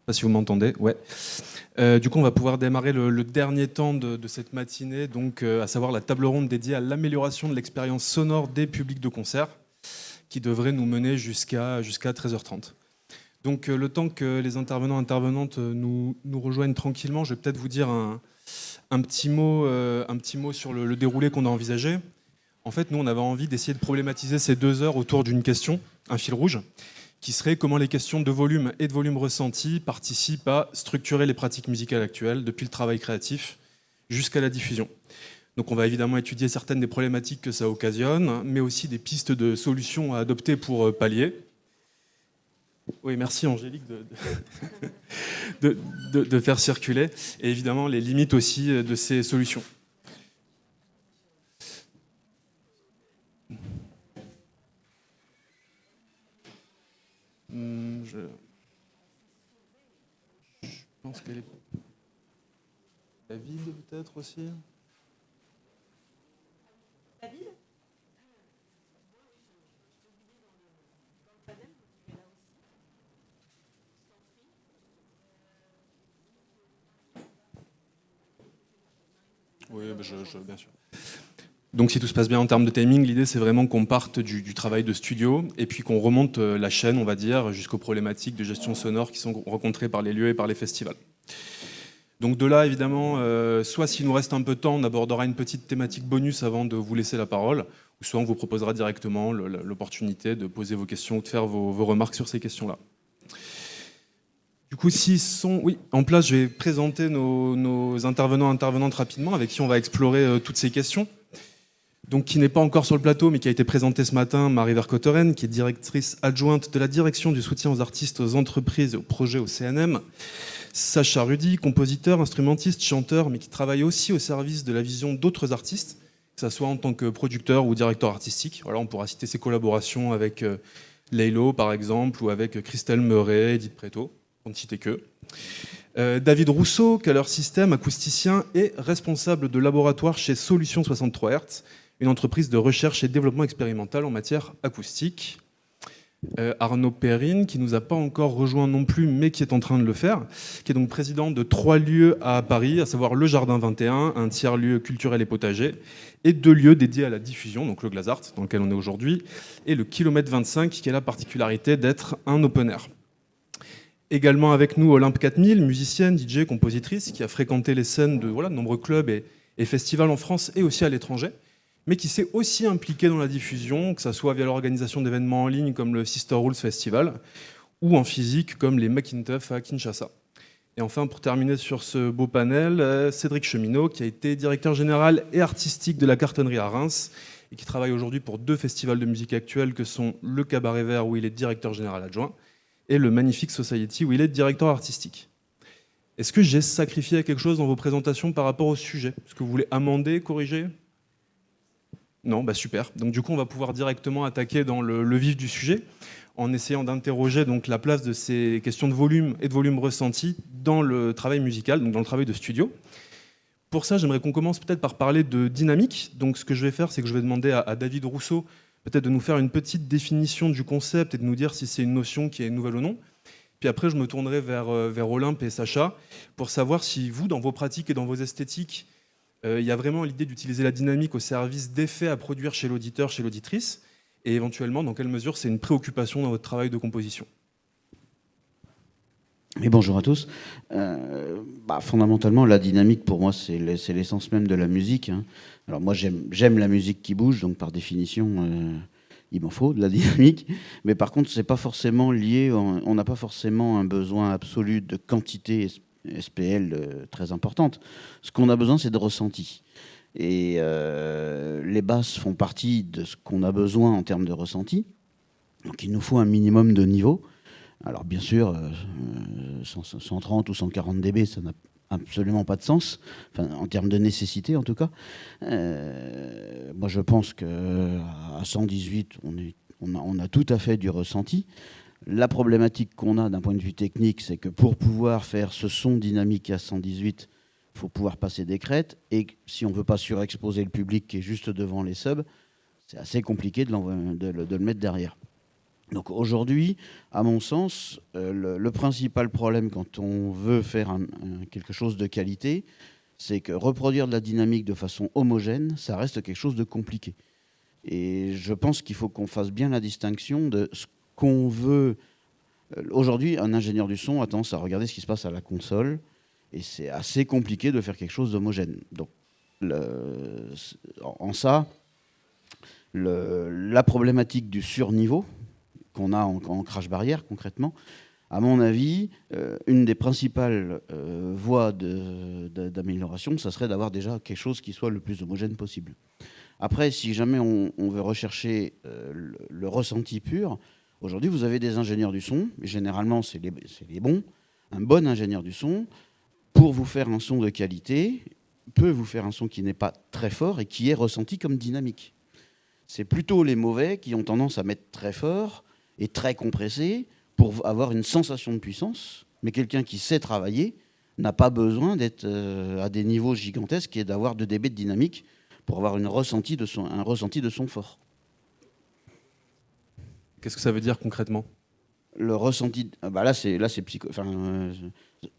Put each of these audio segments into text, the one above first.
pas si vous m'entendez. Ouais. Du coup, on va pouvoir démarrer le dernier temps de cette matinée, donc, à savoir la table ronde dédiée à l'amélioration de l'expérience sonore des publics de concert, qui devrait nous mener jusqu'à 13h30. Donc, le temps que les intervenants intervenantes nous rejoignent tranquillement, je vais peut-être vous dire un petit mot sur le déroulé qu'on a envisagé. En fait, nous, on avait envie d'essayer de problématiser ces 2 heures autour d'une question, un fil rouge, qui serait comment les questions de volume et de volume ressenti participent à structurer les pratiques musicales actuelles, depuis le travail créatif jusqu'à la diffusion. Donc on va évidemment étudier certaines des problématiques que ça occasionne, mais aussi des pistes de solutions à adopter pour pallier. Oui, merci Angélique de faire circuler, et évidemment les limites aussi de ces solutions. Je pense qu'elle est vide peut-être aussi. La vide ? Oui, bien sûr. Donc si tout se passe bien en termes de timing, l'idée c'est vraiment qu'on parte du travail de studio et puis qu'on remonte la chaîne, on va dire, jusqu'aux problématiques de gestion sonore qui sont rencontrées par les lieux et par les festivals. Donc de là, évidemment, soit s'il nous reste un peu de temps, on abordera une petite thématique bonus avant de vous laisser la parole, ou soit on vous proposera directement l'opportunité de poser vos questions ou de faire vos remarques sur ces questions-là. Du coup, s'ils sont en place, je vais présenter nos intervenants et intervenantes rapidement, avec qui on va explorer toutes ces questions. Donc, qui n'est pas encore sur le plateau, mais qui a été présentée ce matin, Marie Vercotteren, qui est directrice adjointe de la direction du soutien aux artistes, aux entreprises et aux projets au CNM. Sacha Rudy, compositeur, instrumentiste, chanteur, mais qui travaille aussi au service de la vision d'autres artistes, que ce soit en tant que producteur ou directeur artistique. Voilà, on pourra citer ses collaborations avec Laylo, par exemple, ou avec Christelle Meuret, Edith Preto, pour ne citer que. David Rousseau, Color System, acousticien et responsable de laboratoire chez Solutions 63 Hz, une entreprise de recherche et développement expérimental en matière acoustique. Arnaud Perrine, qui nous a pas encore rejoint non plus, mais qui est en train de le faire, qui est donc président de 3 lieux à Paris, à savoir le Jardin 21, un tiers-lieu culturel et potager, et 2 lieux dédiés à la diffusion, donc le Glazart, dans lequel on est aujourd'hui, et le Kilomètre 25, qui a la particularité d'être un open air. Également avec nous Olympe 4000, musicienne, DJ, compositrice, qui a fréquenté les scènes de nombreux clubs et festivals en France et aussi à l'étranger, mais qui s'est aussi impliquée dans la diffusion, que ce soit via l'organisation d'événements en ligne comme le Sister Rules Festival, ou en physique comme les Macintosh à Kinshasa. Et enfin, pour terminer sur ce beau panel, Cédric Cheminot, qui a été directeur général et artistique de la Cartonnerie à Reims, et qui travaille aujourd'hui pour 2 festivals de musique actuelle que sont le Cabaret Vert, où il est directeur général adjoint, et le Magnifique Society, où il est directeur artistique. Est-ce que j'ai sacrifié quelque chose dans vos présentations par rapport au sujet ? Est-ce que vous voulez amender, corriger ? Non, super. Donc du coup, on va pouvoir directement attaquer dans le vif du sujet, en essayant d'interroger donc la place de ces questions de volume et de volume ressenti dans le travail musical, donc dans le travail de studio. Pour ça, j'aimerais qu'on commence peut-être par parler de dynamique. Donc ce que je vais faire, c'est que je vais demander à David Rousseau peut-être de nous faire une petite définition du concept et de nous dire si c'est une notion qui est nouvelle ou non. Puis après, je me tournerai vers Olympe et Sacha pour savoir si vous, dans vos pratiques et dans vos esthétiques, il y a vraiment l'idée d'utiliser la dynamique au service d'effets à produire chez l'auditeur, chez l'auditrice, et éventuellement, dans quelle mesure c'est une préoccupation dans votre travail de composition. Et bonjour à tous. Fondamentalement, la dynamique, pour moi, c'est l'essence même de la musique. Alors moi, j'aime la musique qui bouge, donc par définition, il m'en faut de la dynamique. Mais par contre, c'est pas forcément lié, on n'a pas forcément un besoin absolu de quantité SPL très importante. Ce qu'on a besoin, c'est de ressenti. Et les basses font partie de ce qu'on a besoin en termes de ressenti. Donc il nous faut un minimum de niveau. Alors bien sûr, 130 ou 140 dB, ça n'a absolument pas de sens, enfin, en termes de nécessité en tout cas. Moi je pense qu'à 118, on a tout à fait du ressenti. La problématique qu'on a d'un point de vue technique, c'est que pour pouvoir faire ce son dynamique à 118, il faut pouvoir passer des crêtes. Et si on ne veut pas surexposer le public qui est juste devant les subs, c'est assez compliqué de le mettre derrière. Donc aujourd'hui, à mon sens, le principal problème quand on veut faire quelque chose de qualité, c'est que reproduire de la dynamique de façon homogène, ça reste quelque chose de compliqué. Et je pense qu'il faut qu'on fasse bien la distinction de ce qu'on veut. Aujourd'hui, un ingénieur du son a tendance à regarder ce qui se passe à la console, et c'est assez compliqué de faire quelque chose d'homogène. Donc, en ça, la problématique du surniveau qu'on a en crash barrière, concrètement, à mon avis, une des principales voies d'amélioration, ça serait d'avoir déjà quelque chose qui soit le plus homogène possible. Après, si jamais on veut rechercher le ressenti pur, aujourd'hui, vous avez des ingénieurs du son, et généralement, c'est les bons. Un bon ingénieur du son, pour vous faire un son de qualité, peut vous faire un son qui n'est pas très fort et qui est ressenti comme dynamique. C'est plutôt les mauvais qui ont tendance à mettre très fort et très compressé pour avoir une sensation de puissance. Mais quelqu'un qui sait travailler n'a pas besoin d'être à des niveaux gigantesques et d'avoir 2 dB de dynamique pour avoir un ressenti de son fort. Qu'est-ce que ça veut dire concrètement ? Le ressenti, là c'est psycho.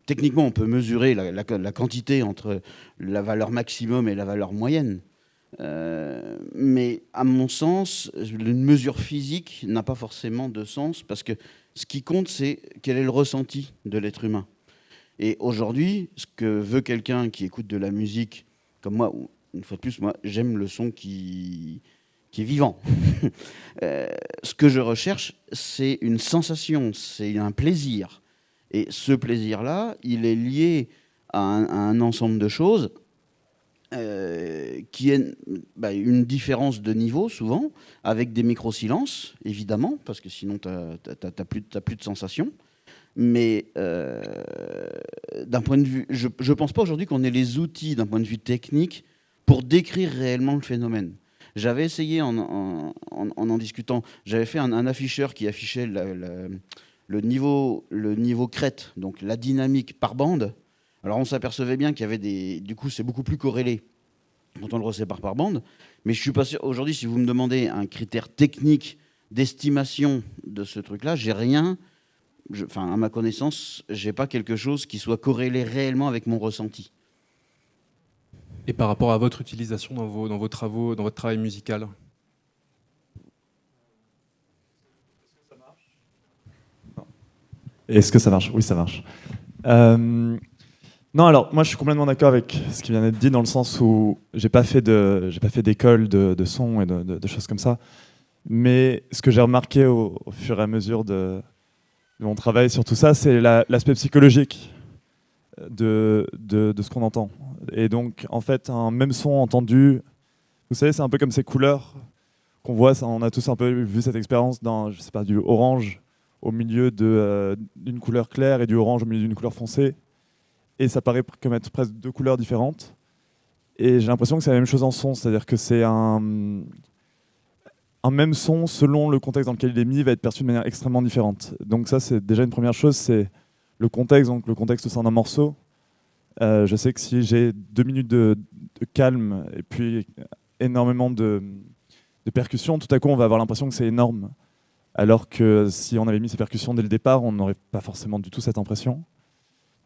Techniquement, on peut mesurer la quantité entre la valeur maximum et la valeur moyenne. Mais à mon sens, une mesure physique n'a pas forcément de sens parce que ce qui compte, c'est quel est le ressenti de l'être humain. Et aujourd'hui, ce que veut quelqu'un qui écoute de la musique, comme moi, une fois de plus, moi, j'aime le son qui est vivant. Ce que je recherche, c'est une sensation, c'est un plaisir. Et ce plaisir-là, il est lié à un ensemble de choses qui est une différence de niveau, souvent, avec des micro-silences, évidemment, parce que sinon, tu n'as plus de sensation. Mais d'un point de vue... Je ne pense pas aujourd'hui qu'on ait les outils, d'un point de vue technique, pour décrire réellement le phénomène. J'avais essayé, en discutant, j'avais fait un afficheur qui affichait le niveau crête, donc la dynamique par bande. Alors on s'apercevait bien qu'il y avait du coup, c'est beaucoup plus corrélé quand on le resépare par bande. Mais je suis pas sûr. Aujourd'hui, si vous me demandez un critère technique d'estimation de ce truc-là, j'ai rien. À ma connaissance, j'ai pas quelque chose qui soit corrélé réellement avec mon ressenti. Et par rapport à votre utilisation dans vos travaux, dans votre travail musical ? Est-ce que ça marche ? Oui, ça marche. Non, alors moi je suis complètement d'accord avec ce qui vient d'être dit dans le sens où j'ai pas fait d'école de son et de choses comme ça. Mais ce que j'ai remarqué au fur et à mesure de mon travail sur tout ça, c'est l'aspect psychologique de ce qu'on entend. Et donc, en fait, un même son entendu, vous savez, c'est un peu comme ces couleurs qu'on voit. On a tous un peu vu cette expérience dans, je sais pas, du orange au milieu d'une couleur claire et du orange au milieu d'une couleur foncée. Et ça paraît comme être presque 2 couleurs différentes. Et j'ai l'impression que c'est la même chose en son, c'est-à-dire que c'est un même son, selon le contexte dans lequel il est mis, va être perçu de manière extrêmement différente. Donc ça, c'est déjà une première chose, c'est le contexte. Donc le contexte au sein d'un morceau. Je sais que si j'ai 2 minutes de calme et puis énormément de percussions, tout à coup, on va avoir l'impression que c'est énorme. Alors que si on avait mis ces percussions dès le départ, on n'aurait pas forcément du tout cette impression.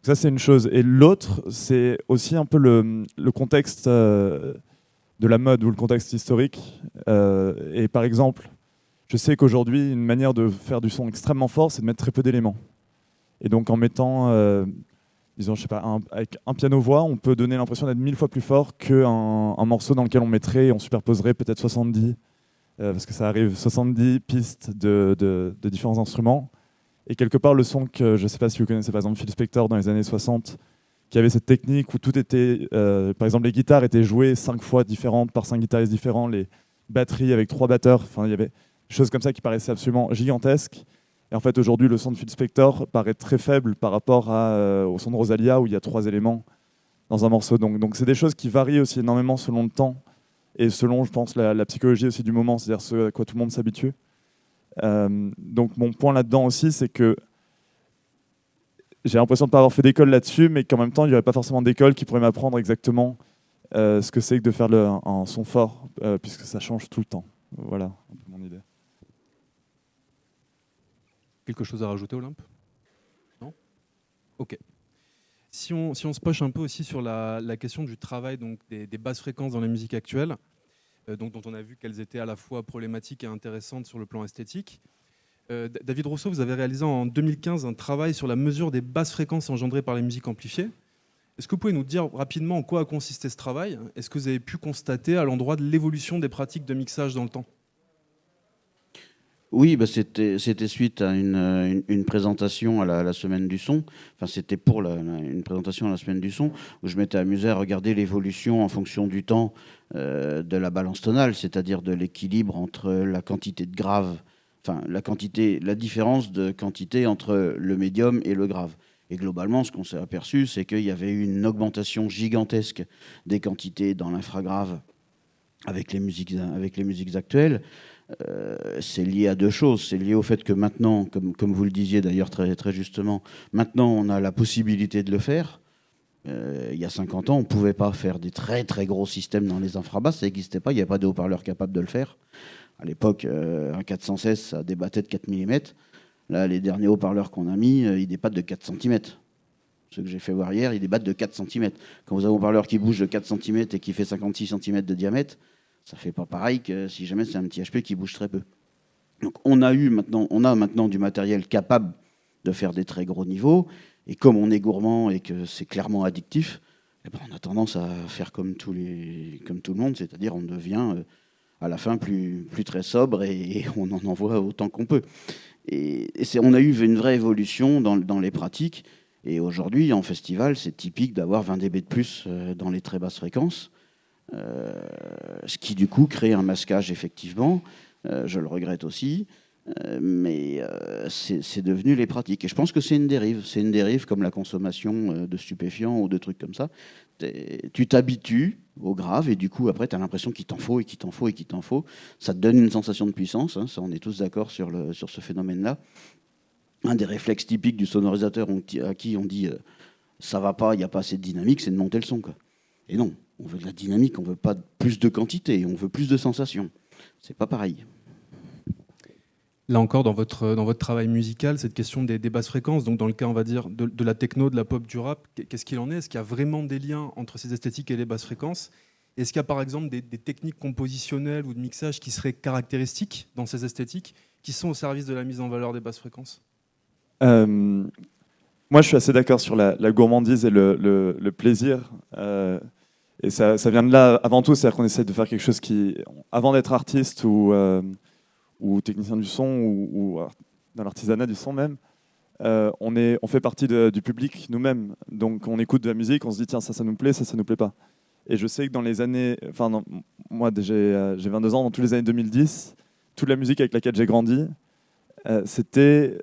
Ça, c'est une chose. Et l'autre, c'est aussi un peu le contexte de la mode ou le contexte historique. Et par exemple, je sais qu'aujourd'hui, une manière de faire du son extrêmement fort, c'est de mettre très peu d'éléments. Et donc, en mettant, disons, je sais pas, avec un piano-voix, on peut donner l'impression d'être 1000 fois plus fort qu'un morceau dans lequel on mettrait, on superposerait peut-être 70, parce que ça arrive, 70 pistes de différents instruments. Et quelque part, le son que, je ne sais pas si vous connaissez par exemple Phil Spector dans les années 60, qui avait cette technique où tout était, par exemple les guitares étaient jouées 5 fois différentes par 5 guitaristes différents, les batteries avec 3 batteurs, enfin il y avait des choses comme ça qui paraissaient absolument gigantesques. Et en fait aujourd'hui le son de Phil Spector paraît très faible par rapport au son de Rosalia où il y a 3 éléments dans un morceau. Donc c'est des choses qui varient aussi énormément selon le temps et selon, je pense, la psychologie aussi du moment, c'est-à-dire ce à quoi tout le monde s'habitue. Donc mon point là-dedans aussi, c'est que j'ai l'impression de ne pas avoir fait d'école là-dessus, mais qu'en même temps, il n'y aurait pas forcément d'école qui pourrait m'apprendre exactement ce que c'est que de faire un son fort, puisque ça change tout le temps. Voilà un peu mon idée. Quelque chose à rajouter, Olympe? Non? Ok. Si on se penche un peu aussi sur la question du travail donc des basses fréquences dans la musique actuelle, donc, dont on a vu qu'elles étaient à la fois problématiques et intéressantes sur le plan esthétique. David Rousseau, vous avez réalisé en 2015 un travail sur la mesure des basses fréquences engendrées par les musiques amplifiées. Est-ce que vous pouvez nous dire rapidement en quoi a consisté ce travail? Est-ce que vous avez pu constater à l'endroit de l'évolution des pratiques de mixage dans le temps? Oui, bah c'était suite à une présentation à la Semaine du Son. Enfin, c'était pour une présentation à la Semaine du Son, où je m'étais amusé à regarder l'évolution en fonction du temps de la balance tonale, c'est-à-dire de l'équilibre entre la quantité de grave, enfin la différence de quantité entre le médium et le grave. Et globalement, ce qu'on s'est aperçu, c'est qu'il y avait eu une augmentation gigantesque des quantités dans l'infragrave avec les musiques actuelles. C'est lié à deux choses. C'est lié au fait que maintenant, comme vous le disiez d'ailleurs très, très justement, maintenant on a la possibilité de le faire. Il y a 50 ans, on ne pouvait pas faire des très très gros systèmes dans les infrabasses, ça n'existait pas, il n'y avait pas de haut-parleur capable de le faire. À l'époque, un 416, ça débattait de 4 mm. Là, les derniers haut-parleurs qu'on a mis, ils débattent de 4 cm. Ceux que j'ai fait voir hier, ils débattent de 4 cm. Quand vous avez un haut-parleur qui bouge de 4 cm et qui fait 56 cm de diamètre, ça ne fait pas pareil que si jamais c'est un petit HP qui bouge très peu. Donc on a maintenant du matériel capable de faire des très gros niveaux. Et comme on est gourmand et que c'est clairement addictif, eh ben on a tendance à faire comme tout le monde, c'est-à-dire on devient à la fin plus très sobre et on en envoie autant qu'on peut. Et on a eu une vraie évolution dans les pratiques. Et aujourd'hui, en festival, c'est typique d'avoir 20 dB de plus dans les très basses fréquences. Ce qui du coup crée un masquage effectivement, je le regrette aussi, mais c'est devenu les pratiques. Et je pense que c'est une dérive comme la consommation de stupéfiants ou de trucs comme ça. Tu t'habitues au grave et du coup après tu as l'impression qu'il t'en faut et qu'il t'en faut et qu'il t'en faut. Ça te donne une sensation de puissance, hein, ça on est tous d'accord sur ce phénomène-là. Un des réflexes typiques du sonorisateur à qui on dit ça va pas, il n'y a pas assez de dynamique, c'est de monter le son, quoi. Et non, on veut de la dynamique, on veut pas plus de quantité, on veut plus de sensations. C'est pas pareil. Là encore, dans votre travail musical, cette question des basses fréquences, donc dans le cas, on va dire, de la techno, de la pop, du rap, qu'est-ce qu'il en est? Est-ce qu'il y a vraiment des liens entre ces esthétiques et les basses fréquences? Est-ce qu'il y a par exemple des techniques compositionnelles ou de mixage qui seraient caractéristiques dans ces esthétiques, qui sont au service de la mise en valeur des basses fréquences? Moi, je suis assez d'accord sur la gourmandise et le plaisir. Et ça vient de là avant tout, c'est-à-dire qu'on essaie de faire quelque chose qui, avant d'être artiste ou technicien du son ou dans l'artisanat du son même, on fait partie du public nous-mêmes. Donc on écoute de la musique, on se dit tiens ça nous plaît, ça nous plaît pas. Et je sais que dans les années, moi j'ai 22 ans, dans toutes les années 2010, toute la musique avec laquelle j'ai grandi, c'était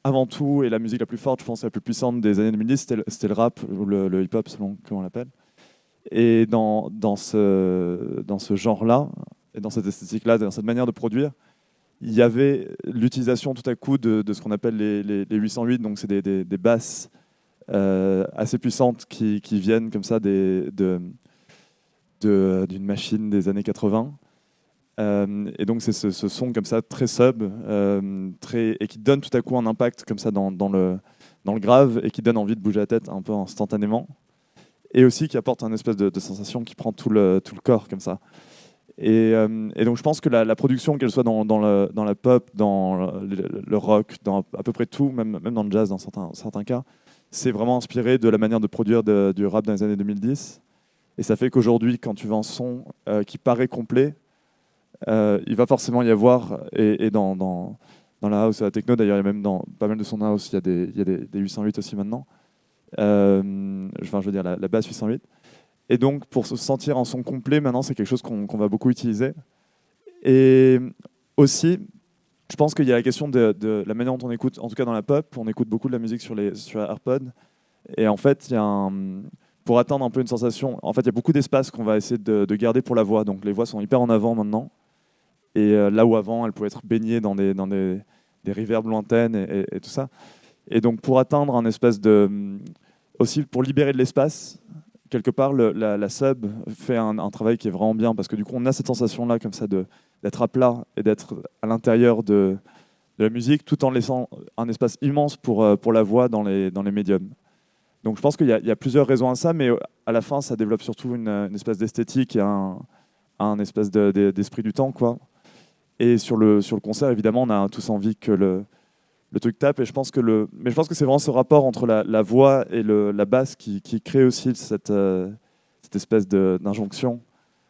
avant tout, et la musique la plus forte, je pense la plus puissante des années 2010, c'était le rap ou le hip-hop selon comment on l'appelle. Et dans ce genre-là, et dans cette esthétique-là, dans cette manière de produire, il y avait l'utilisation tout à coup de ce qu'on appelle les 808, donc c'est des basses assez puissantes qui viennent comme ça d'une machine des années 80. Et donc c'est ce son comme ça très sub, et qui donne tout à coup un impact comme ça dans le grave et qui donne envie de bouger la tête un peu instantanément. Et aussi qui apporte un espèce de sensation qui prend tout le corps comme ça. Et donc je pense que la production, qu'elle soit dans la pop, dans le rock, dans à peu près tout, même dans le jazz dans certains cas, c'est vraiment inspiré de la manière de produire du rap dans les années 2010. Et ça fait qu'aujourd'hui, quand tu veux un son qui paraît complet, il va forcément y avoir, et dans la house et la techno, d'ailleurs, il y a même dans pas mal de son house, il y a des 808 aussi maintenant. Je veux dire la basse 808. Et donc, pour se sentir en son complet, maintenant, c'est quelque chose qu'on va beaucoup utiliser. Et aussi, je pense qu'il y a la question de la manière dont on écoute, en tout cas dans la pop, on écoute beaucoup de la musique sur la AirPod. Et en fait, pour atteindre un peu une sensation, en fait, il y a beaucoup d'espace qu'on va essayer de garder pour la voix. Donc, les voix sont hyper en avant maintenant. Et là où avant, elles pouvaient être baignées dans des reverbs lointaines et tout ça. Et donc, pour atteindre un espèce aussi pour libérer de l'espace, quelque part, la sub fait un travail qui est vraiment bien parce que du coup, on a cette sensation-là, comme ça, d'être à plat et d'être à l'intérieur de de la musique, tout en laissant un espace immense pour la voix dans les médiums. Donc je pense qu'il y a plusieurs raisons à ça, mais à la fin, ça développe surtout une espèce d'esthétique et un espèce d'esprit du temps, quoi. Et sur le concert, évidemment, on a tous envie que le truc tape. Et je pense que c'est vraiment ce rapport entre la voix et la basse qui crée aussi cette espèce d'injonction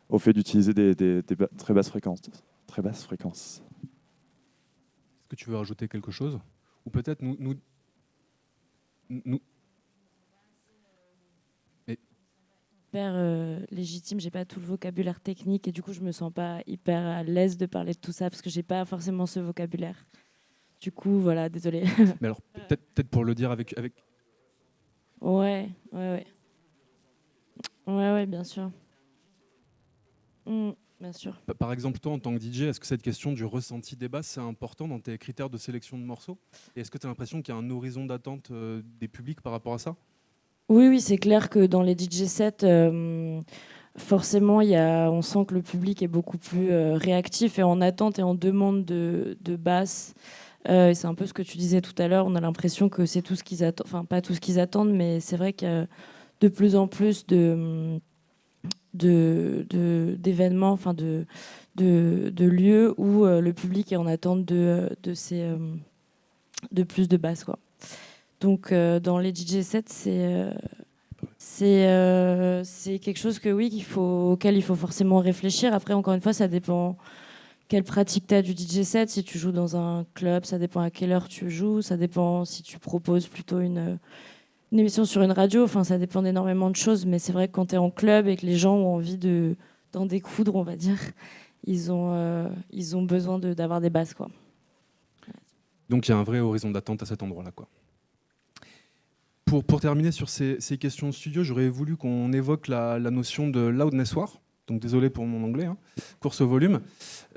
au fait d'utiliser des très basses fréquences. Très basses fréquences. Est-ce que tu veux rajouter quelque chose? Ou peut-être nous... Hyper légitime, j'ai pas tout le vocabulaire technique et du coup je me sens pas hyper à l'aise de parler de tout ça parce que j'ai pas forcément ce vocabulaire. Du coup voilà, désolée. Mais alors peut-être pour le dire avec... Ouais, bien sûr. Bien sûr. Par exemple, toi, en tant que DJ, est-ce que cette question du ressenti des basses, c'est important dans tes critères de sélection de morceaux? Et est-ce que tu as l'impression qu'il y a un horizon d'attente des publics par rapport à ça? Oui, c'est clair que dans les DJ sets, forcément, on sent que le public est beaucoup plus réactif et en attente et en demande de basse. C'est un peu ce que tu disais tout à l'heure. On a l'impression que c'est tout ce qu'ils attendent. Enfin, pas tout ce qu'ils attendent, mais c'est vrai qu'il y a de plus en plus d'événements, enfin de lieux où le public est en attente de plus de basse, quoi. Donc dans les DJ sets, c'est quelque chose auquel il faut forcément réfléchir. Après, encore une fois, ça dépend quelle pratique tu as du DJ set. Si tu joues dans un club, ça dépend à quelle heure tu joues. Ça dépend si tu proposes plutôt une émission sur une radio. Enfin, ça dépend d'énormément de choses. Mais c'est vrai que quand tu es en club et que les gens ont envie d'en découdre, on va dire, ils ont besoin d'avoir des basses, quoi. Donc il y a un vrai horizon d'attente à cet endroit-là, quoi. Pour terminer sur ces questions de studio, j'aurais voulu qu'on évoque la notion de loudness war. Donc désolé pour mon anglais, hein. Course au volume.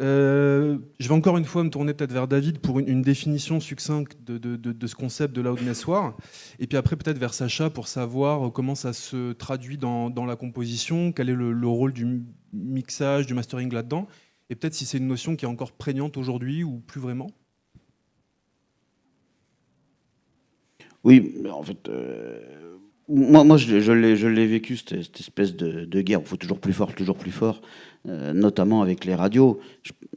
Je vais encore une fois me tourner peut-être vers David pour une définition succincte de ce concept de loudness war. Et puis après peut-être vers Sacha pour savoir comment ça se traduit dans la composition, quel est le rôle du mixage, du mastering là-dedans. Et peut-être si c'est une notion qui est encore prégnante aujourd'hui ou plus vraiment. Oui, en fait, moi je l'ai vécu, cette espèce de guerre. Il faut toujours plus fort, notamment avec les radios.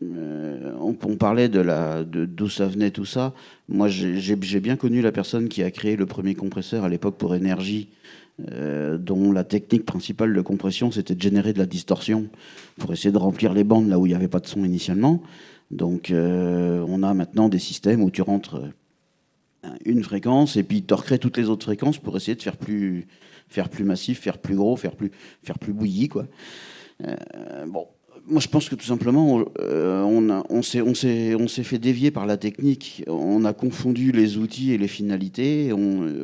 On parlait d'où ça venait tout ça. Moi, j'ai bien connu la personne qui a créé le premier compresseur à l'époque pour énergie, dont la technique principale de compression, c'était de générer de la distorsion pour essayer de remplir les bandes là où il n'y avait pas de son initialement. Donc, on a maintenant des systèmes où tu rentres une fréquence et puis tu recrées toutes les autres fréquences pour essayer de faire plus massif, faire plus gros, faire plus bouilli, quoi. Bon, moi je pense que tout simplement on s'est fait dévier par la technique, on a confondu les outils et les finalités.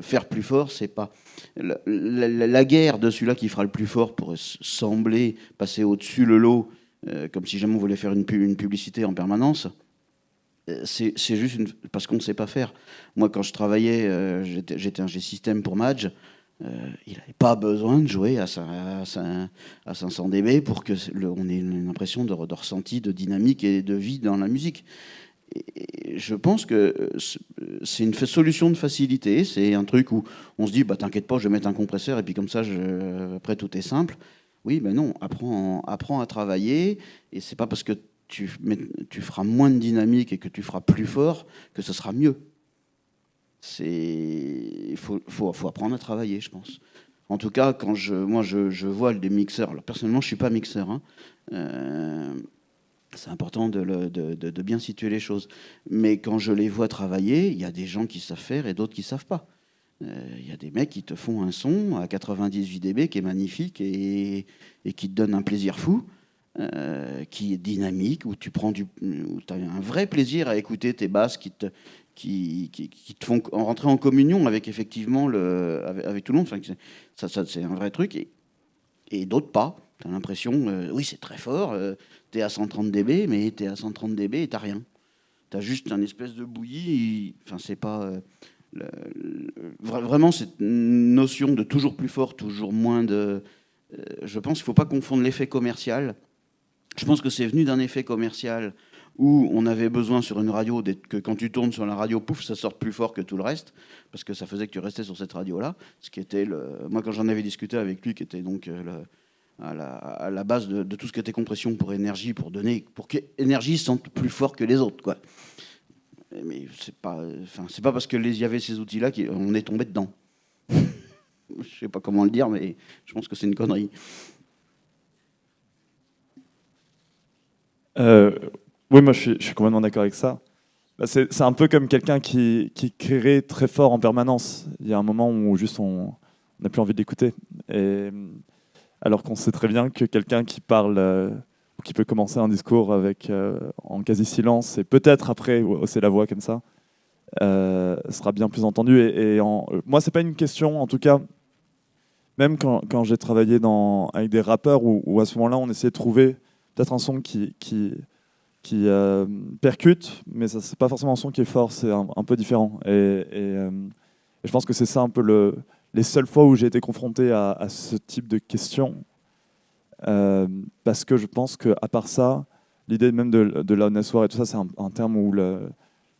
Faire plus fort, c'est pas la guerre de celui-là qui fera le plus fort pour sembler passer au-dessus le lot, comme si jamais on voulait faire une publicité en permanence. C'est juste parce qu'on ne sait pas faire. Moi, quand je travaillais, j'étais un G-System pour Madge. Il n'avait pas besoin de jouer à 500 dB pour qu'on ait une impression de ressenti, de dynamique et de vie dans la musique. Et je pense que c'est une solution de facilité. C'est un truc où on se dit, bah, t'inquiète pas, je vais mettre un compresseur et puis comme ça, après, tout est simple. Oui, mais non, apprends à travailler. Et c'est pas parce que tu feras moins de dynamique et que tu feras plus fort que ce sera mieux. Il faut apprendre à travailler, je pense. En tout cas, quand je vois des mixeurs, alors personnellement je ne suis pas mixeur, hein, c'est important de bien situer les choses, mais quand je les vois travailler, il y a des gens qui savent faire et d'autres qui ne savent pas. Il y a des mecs qui te font un son à 98 dB qui est magnifique et qui te donne un plaisir fou. Qui est dynamique, où tu as un vrai plaisir à écouter tes basses qui te font rentrer en communion avec effectivement avec tout le monde. Enfin, ça c'est un vrai truc. Et d'autres pas. Tu as l'impression, oui, c'est très fort, tu es à 130 dB, mais tu es à 130 dB et tu n'as rien. Tu as juste un espèce de bouillie. Enfin, c'est pas. Vraiment, cette notion de toujours plus fort, toujours moins de. Je pense qu'il ne faut pas confondre l'effet commercial. Je pense que c'est venu d'un effet commercial où on avait besoin sur une radio que quand tu tournes sur la radio, pouf, ça sorte plus fort que tout le reste, parce que ça faisait que tu restais sur cette radio-là. Ce qui était moi, quand j'en avais discuté avec lui, qui était donc à la base de tout ce qui était compression pour énergie, pour que énergie sente plus fort que les autres, quoi. Mais c'est pas parce que y avait ces outils-là qu'on est tombé dedans. Je sais pas comment le dire, mais je pense que c'est une connerie. Oui, moi je suis complètement d'accord avec ça. Bah, c'est un peu comme quelqu'un qui crée très fort en permanence. Il y a un moment où juste on n'a plus envie de l'écouter. Alors qu'on sait très bien que quelqu'un qui parle, ou qui peut commencer un discours en quasi-silence et peut-être après hausser la voix comme ça, sera bien plus entendu. Moi, c'est pas une question, en tout cas, même quand j'ai travaillé avec des rappeurs, où à ce moment-là, on essayait de trouver peut-être un son qui percute, mais ça c'est pas forcément un son qui est fort, c'est un peu différent. Et je pense que c'est ça un peu les seules fois où j'ai été confronté à ce type de questions, parce que je pense qu'à part ça, l'idée même de loudness war et tout ça, c'est un terme où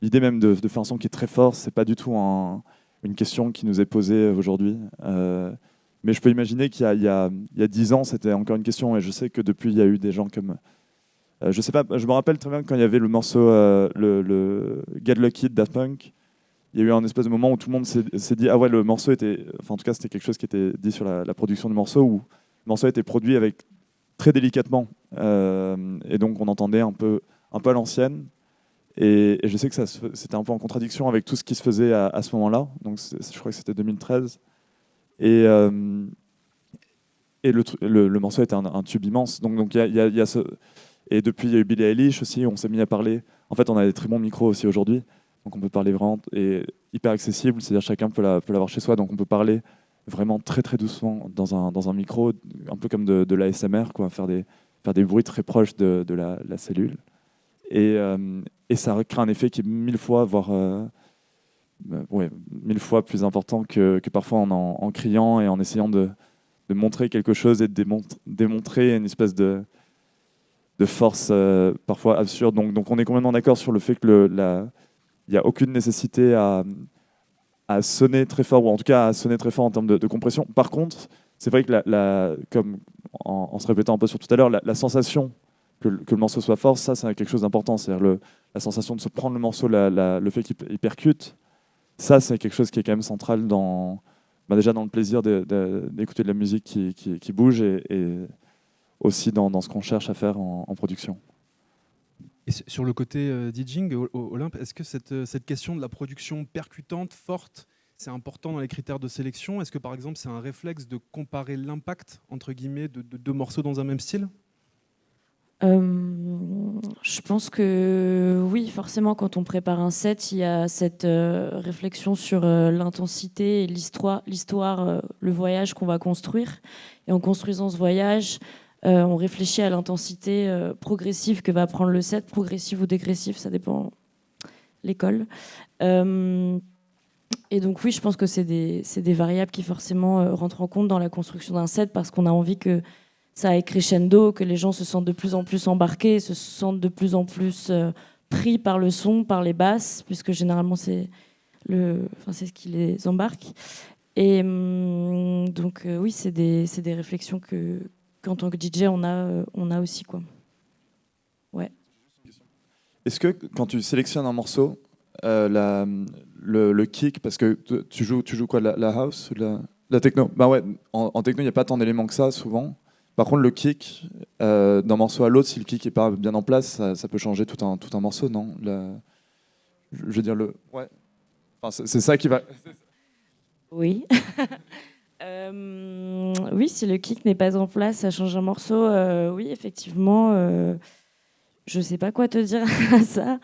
l'idée même de faire un son qui est très fort, c'est pas du tout une question qui nous est posée aujourd'hui. Mais je peux imaginer qu'il y a 10 ans, c'était encore une question, et je sais que depuis, il y a eu des gens comme... je sais pas, je me rappelle très bien quand il y avait le morceau, le Get Lucky de Daft Punk, il y a eu un espèce de moment où tout le monde s'est dit, ah ouais, le morceau était... Enfin, en tout cas, c'était quelque chose qui était dit sur la production du morceau, où le morceau a été produit très délicatement. Et donc, on entendait un peu à l'ancienne. Et je sais que c'était un peu en contradiction avec tout ce qui se faisait à ce moment-là. Donc, je crois que c'était 2013. Et le morceau était un tube immense. Donc il y a ce... Et depuis, il y a eu Billie Eilish aussi. On s'est mis à parler. En fait, on a des très bons micros aussi aujourd'hui. Donc on peut parler vraiment, et hyper accessible, c'est-à-dire chacun peut l'avoir chez soi, donc on peut parler vraiment très très doucement dans un micro, un peu comme de l'ASMR, quoi, faire des bruits très proches de la cellule. Et ça crée un effet qui est 1000 fois, voire 1000 fois plus important que parfois en criant et en essayant de montrer quelque chose et de démontrer une espèce de force parfois absurde. Donc on est complètement d'accord sur le fait que il n'y a aucune nécessité à sonner très fort, ou en tout cas à sonner très fort en termes de compression. Par contre, c'est vrai que comme en se répétant un peu sur tout à l'heure, la sensation que le morceau soit fort, ça c'est quelque chose d'important. C'est-à-dire la sensation de se prendre le morceau, le fait qu'il percute, ça c'est quelque chose qui est quand même central déjà dans le plaisir d'écouter de la musique qui bouge, et aussi dans ce qu'on cherche à faire en production. Et sur le côté DJing, Olympe, est-ce que cette question de la production percutante, forte, c'est important dans les critères de sélection? Est-ce que par exemple c'est un réflexe de comparer l'impact entre guillemets de deux morceaux dans un même style? Je pense que oui, forcément, quand on prépare un set, il y a cette réflexion sur l'intensité et l'histoire, le voyage qu'on va construire. Et en construisant ce voyage, on réfléchit à l'intensité progressive que va prendre le set, progressive ou dégressive, ça dépend l'école. Et donc oui, je pense que c'est des variables qui forcément rentrent en compte dans la construction d'un set, parce qu'on a envie que ça aille crescendo, que les gens se sentent de plus en plus embarqués, se sentent de plus en plus pris par le son, par les basses, puisque généralement c'est ce qui les embarque. Et donc oui, c'est des réflexions qu'en tant que DJ on a aussi, quoi. Ouais. Est-ce que quand tu sélectionnes un morceau, le kick, parce que tu joues quoi, la house ou la techno? Bah ouais, en techno il n'y a pas tant d'éléments que ça souvent. Par contre, le kick, d'un morceau à l'autre, si le kick n'est pas bien en place, ça peut changer tout un morceau, non? Je veux dire, ouais. Enfin, c'est ça qui va... Oui. Oui, si le kick n'est pas en place, ça change un morceau. Oui, effectivement. Je ne sais pas quoi te dire à ça.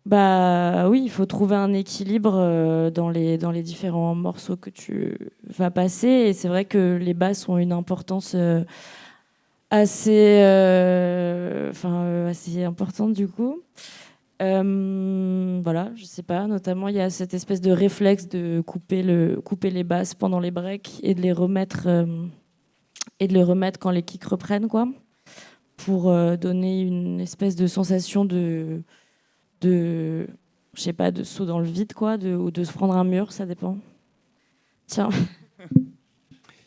Bah oui, il faut trouver un équilibre dans les différents morceaux que tu vas passer. Et c'est vrai que les basses ont une importance assez importante du coup. Voilà, je sais pas. Notamment, il y a cette espèce de réflexe de couper les basses pendant les breaks et de les remettre quand les kicks reprennent, quoi. pour donner une espèce de sensation de je sais pas, de saut dans le vide, quoi, ou de se prendre un mur, ça dépend. Tiens.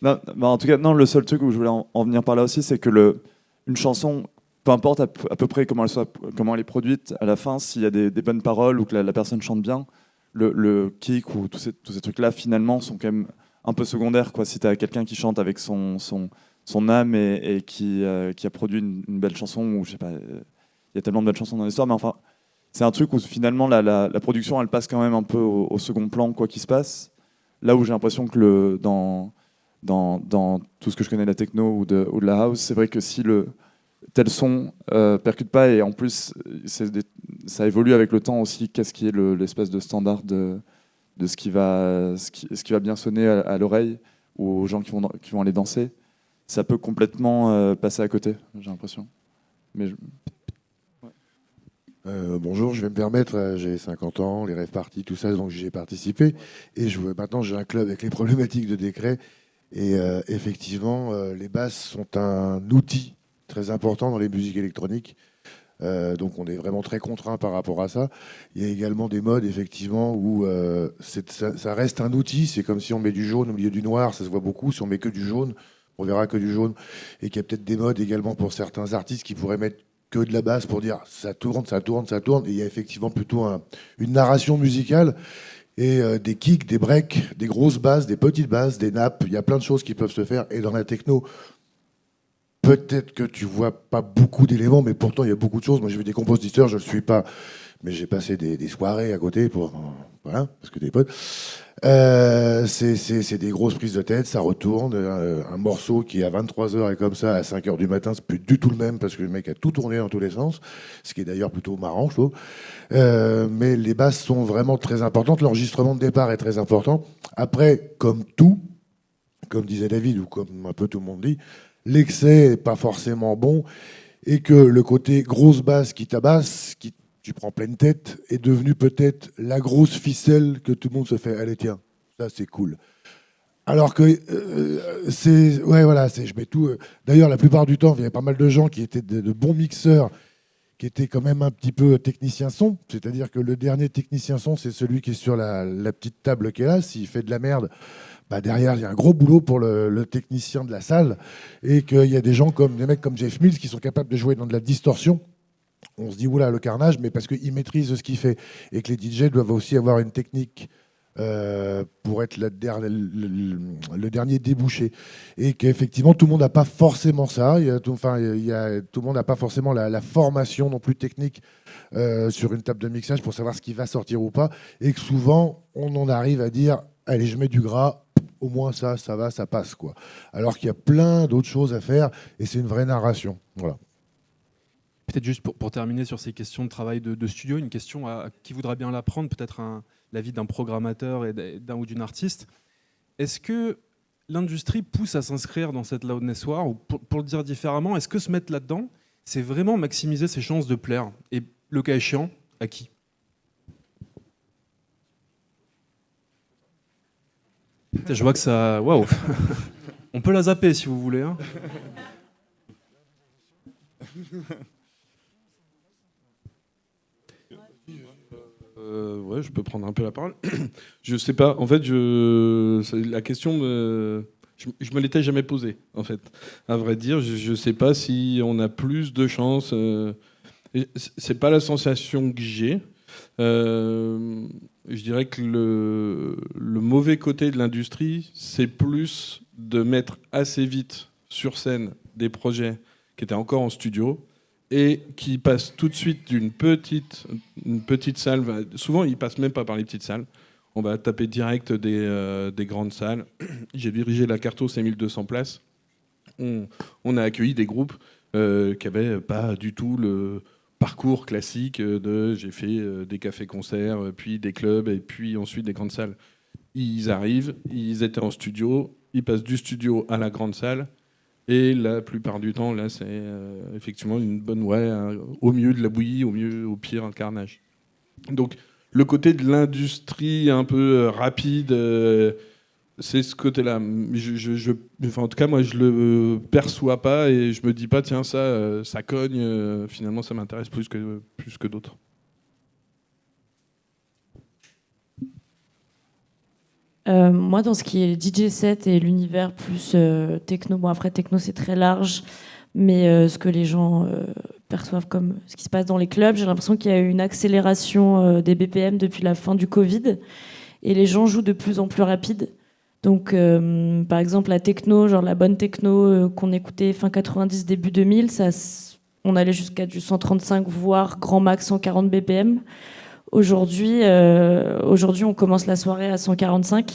Non, bah, en tout cas, non, le seul truc où je voulais en venir par là aussi, c'est que une chanson, peu importe à peu près comment elle est produite, à la fin, s'il y a des bonnes paroles ou que la personne chante bien, le kick ou tous ces trucs-là, finalement, sont quand même un peu secondaires, quoi. Si tu as quelqu'un qui chante avec son âme et qui a produit une belle chanson, ou je sais pas, il y a tellement de belles chansons dans l'histoire, mais enfin, c'est un truc où finalement la production, elle passe quand même un peu au second plan, quoi qu'il se passe. Là où j'ai l'impression que dans tout ce que je connais de la techno ou de la house, c'est vrai que si le tel son percute pas, et en plus ça évolue avec le temps aussi, qu'est-ce qui est l'espèce de standard de ce qui va bien sonner à l'oreille ou aux gens qui vont aller danser, ça peut complètement passer à côté, j'ai l'impression. Mais bonjour, je vais me permettre, j'ai 50 ans, les rêves parties, tout ça, donc j'y ai participé. Et maintenant, j'ai un club avec les problématiques de décret. Et effectivement, les basses sont un outil très important dans les musiques électroniques. Donc on est vraiment très contraint par rapport à ça. Il y a également des modes, effectivement, où ça reste un outil. C'est comme si on met du jaune au milieu du noir, ça se voit beaucoup. Si on met que du jaune, on verra que du jaune. Et qu'il y a peut-être des modes également pour certains artistes qui pourraient mettre que de la basse pour dire ça tourne, ça tourne, ça tourne. Et il y a effectivement plutôt une narration musicale et des kicks, des breaks, des grosses basses, des petites basses, des nappes. Il y a plein de choses qui peuvent se faire. Et dans la techno, peut-être que tu vois pas beaucoup d'éléments, mais pourtant il y a beaucoup de choses. Moi, j'ai vu des compositeurs, je le suis pas, mais j'ai passé des soirées à côté pour voilà, parce que des potes. C'est des grosses prises de tête, ça retourne. Un morceau qui à 23h est comme ça, à 5h du matin, c'est plus du tout le même parce que le mec a tout tourné dans tous les sens, ce qui est d'ailleurs plutôt marrant, je trouve. Mais les basses sont vraiment très importantes, l'enregistrement de départ est très important. Après, comme tout, comme disait David, ou comme un peu tout le monde dit, l'excès n'est pas forcément bon, et que le côté grosse basse qui tabasse, qui tu prends pleine tête, est devenu peut-être la grosse ficelle que tout le monde se fait. Allez, tiens, ça c'est cool. Alors que c'est. Ouais, voilà, je mets tout. D'ailleurs, la plupart du temps, il y avait pas mal de gens qui étaient de bons mixeurs, qui étaient quand même un petit peu technicien son. C'est-à-dire que le dernier technicien son, c'est celui qui est sur la petite table qui est là. S'il fait de la merde, bah derrière, il y a un gros boulot pour le technicien de la salle. Et qu'il y a des gens des mecs comme Jeff Mills qui sont capables de jouer dans de la distorsion. On se dit, oula, le carnage, mais parce qu'il maîtrise ce qu'il fait. Et que les DJ doivent aussi avoir une technique pour être le dernier débouché. Et qu'effectivement, tout le monde n'a pas forcément ça. Tout le monde n'a pas forcément la formation non plus technique sur une table de mixage pour savoir ce qui va sortir ou pas. Et que souvent, on en arrive à dire, allez, je mets du gras, au moins ça va, ça passe, quoi. Alors qu'il y a plein d'autres choses à faire, et c'est une vraie narration. Voilà. Peut-être juste pour terminer sur ces questions de travail de studio, une question à qui voudra bien l'apprendre, peut-être l'avis d'un programmateur et d'un ou d'une artiste. Est-ce que l'industrie pousse à s'inscrire dans cette loudness war, ou pour le dire différemment, est-ce que se mettre là-dedans, c'est vraiment maximiser ses chances de plaire? Et le cas échéant, à qui? Je vois que ça... Waouh. On peut la zapper si vous voulez. Hein. Ouais, je peux prendre un peu la parole. Je sais pas. En fait, la question je me l'étais jamais posée. En fait, à vrai dire, je sais pas si on a plus de chance. C'est pas la sensation que j'ai. Je dirais que le mauvais côté de l'industrie, c'est plus de mettre assez vite sur scène des projets qui étaient encore en studio et qui passent tout de suite d'une petite salle. Souvent, ils passent même pas par les petites salles. On va taper direct des grandes salles. J'ai dirigé la Carto, c'est 1200 places. On a accueilli des groupes qui n'avaient pas du tout le parcours classique j'ai fait des cafés-concerts, puis des clubs, et puis ensuite des grandes salles. Ils arrivent, ils étaient en studio, ils passent du studio à la grande salle, et la plupart du temps, là, c'est effectivement une bonne au mieux de la bouillie, au pire un carnage. Donc le côté de l'industrie un peu rapide, c'est ce côté-là. Enfin, en tout cas, moi, je le perçois pas et je me dis pas, tiens, ça cogne. Finalement, ça m'intéresse plus que d'autres. Moi, dans ce qui est DJ set et l'univers plus techno, bon après techno c'est très large, mais ce que les gens perçoivent comme ce qui se passe dans les clubs, j'ai l'impression qu'il y a eu une accélération des BPM depuis la fin du Covid et les gens jouent de plus en plus rapide. Donc par exemple la techno, genre la bonne techno qu'on écoutait fin 90, début 2000, on allait jusqu'à du 135 voire grand max 140 BPM. Aujourd'hui, on commence la soirée à 145.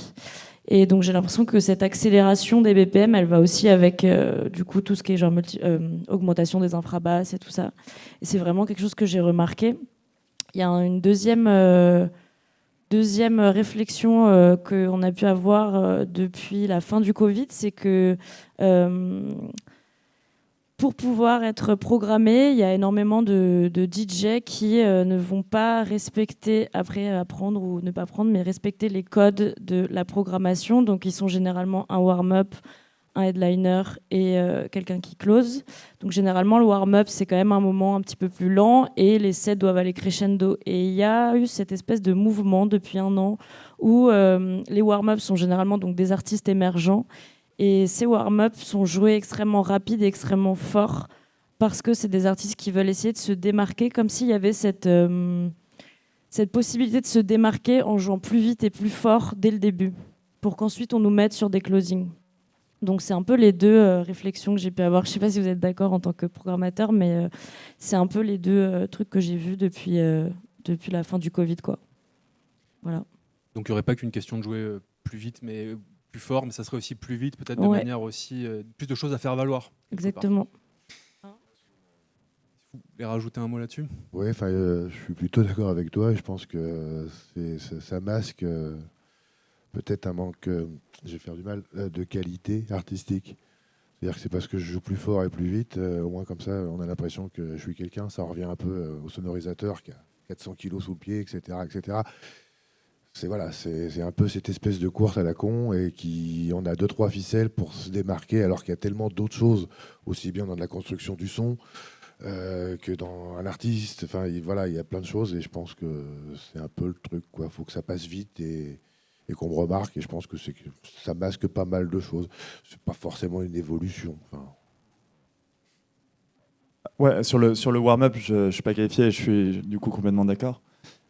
Et donc, j'ai l'impression que cette accélération des BPM, elle va aussi avec, du coup, tout ce qui est genre augmentation des infrabasses et tout ça. Et c'est vraiment quelque chose que j'ai remarqué. Il y a une deuxième réflexion qu'on a pu avoir depuis la fin du Covid, c'est que pour pouvoir être programmé, il y a énormément de DJ qui ne vont pas respecter, après apprendre ou ne pas prendre, mais respecter les codes de la programmation. Donc ils sont généralement un warm-up, un headliner et quelqu'un qui close. Donc généralement le warm-up c'est quand même un moment un petit peu plus lent et les sets doivent aller crescendo. Et il y a eu cette espèce de mouvement depuis 1 an où les warm-ups sont généralement donc des artistes émergents. Et ces warm-up sont joués extrêmement rapides et extrêmement forts parce que c'est des artistes qui veulent essayer de se démarquer, comme s'il y avait cette possibilité de se démarquer en jouant plus vite et plus fort dès le début, pour qu'ensuite on nous mette sur des closings. Donc c'est un peu les deux réflexions que j'ai pu avoir. Je ne sais pas si vous êtes d'accord en tant que programmateur, mais c'est un peu les deux trucs que j'ai vus depuis la fin du Covid, quoi. Voilà. Donc il n'y aurait pas qu'une question de jouer plus vite, mais plus fort, mais ça serait aussi plus vite, peut-être de Ouais. manière aussi plus de choses à faire valoir. Exactement. Vous voulez rajouter un mot là-dessus ? Oui, je suis plutôt d'accord avec toi. Et je pense que ça masque peut-être un manque, je vais faire du mal, de qualité artistique. C'est-à-dire que c'est parce que je joue plus fort et plus vite, au moins comme ça, on a l'impression que je suis quelqu'un. Ça revient un peu au sonorisateur qui a 400 kilos sous le pied, etc., etc. C'est un peu cette espèce de course à la con et on a 2-3 ficelles pour se démarquer alors qu'il y a tellement d'autres choses, aussi bien dans la construction du son que dans un artiste. Enfin, il y a plein de choses et je pense que c'est un peu le truc, quoi. Faut que ça passe vite et qu'on me remarque. Et je pense que ça masque pas mal de choses. C'est pas forcément une évolution. Enfin, Ouais, sur le warm-up, je suis pas qualifié et je suis du coup complètement d'accord.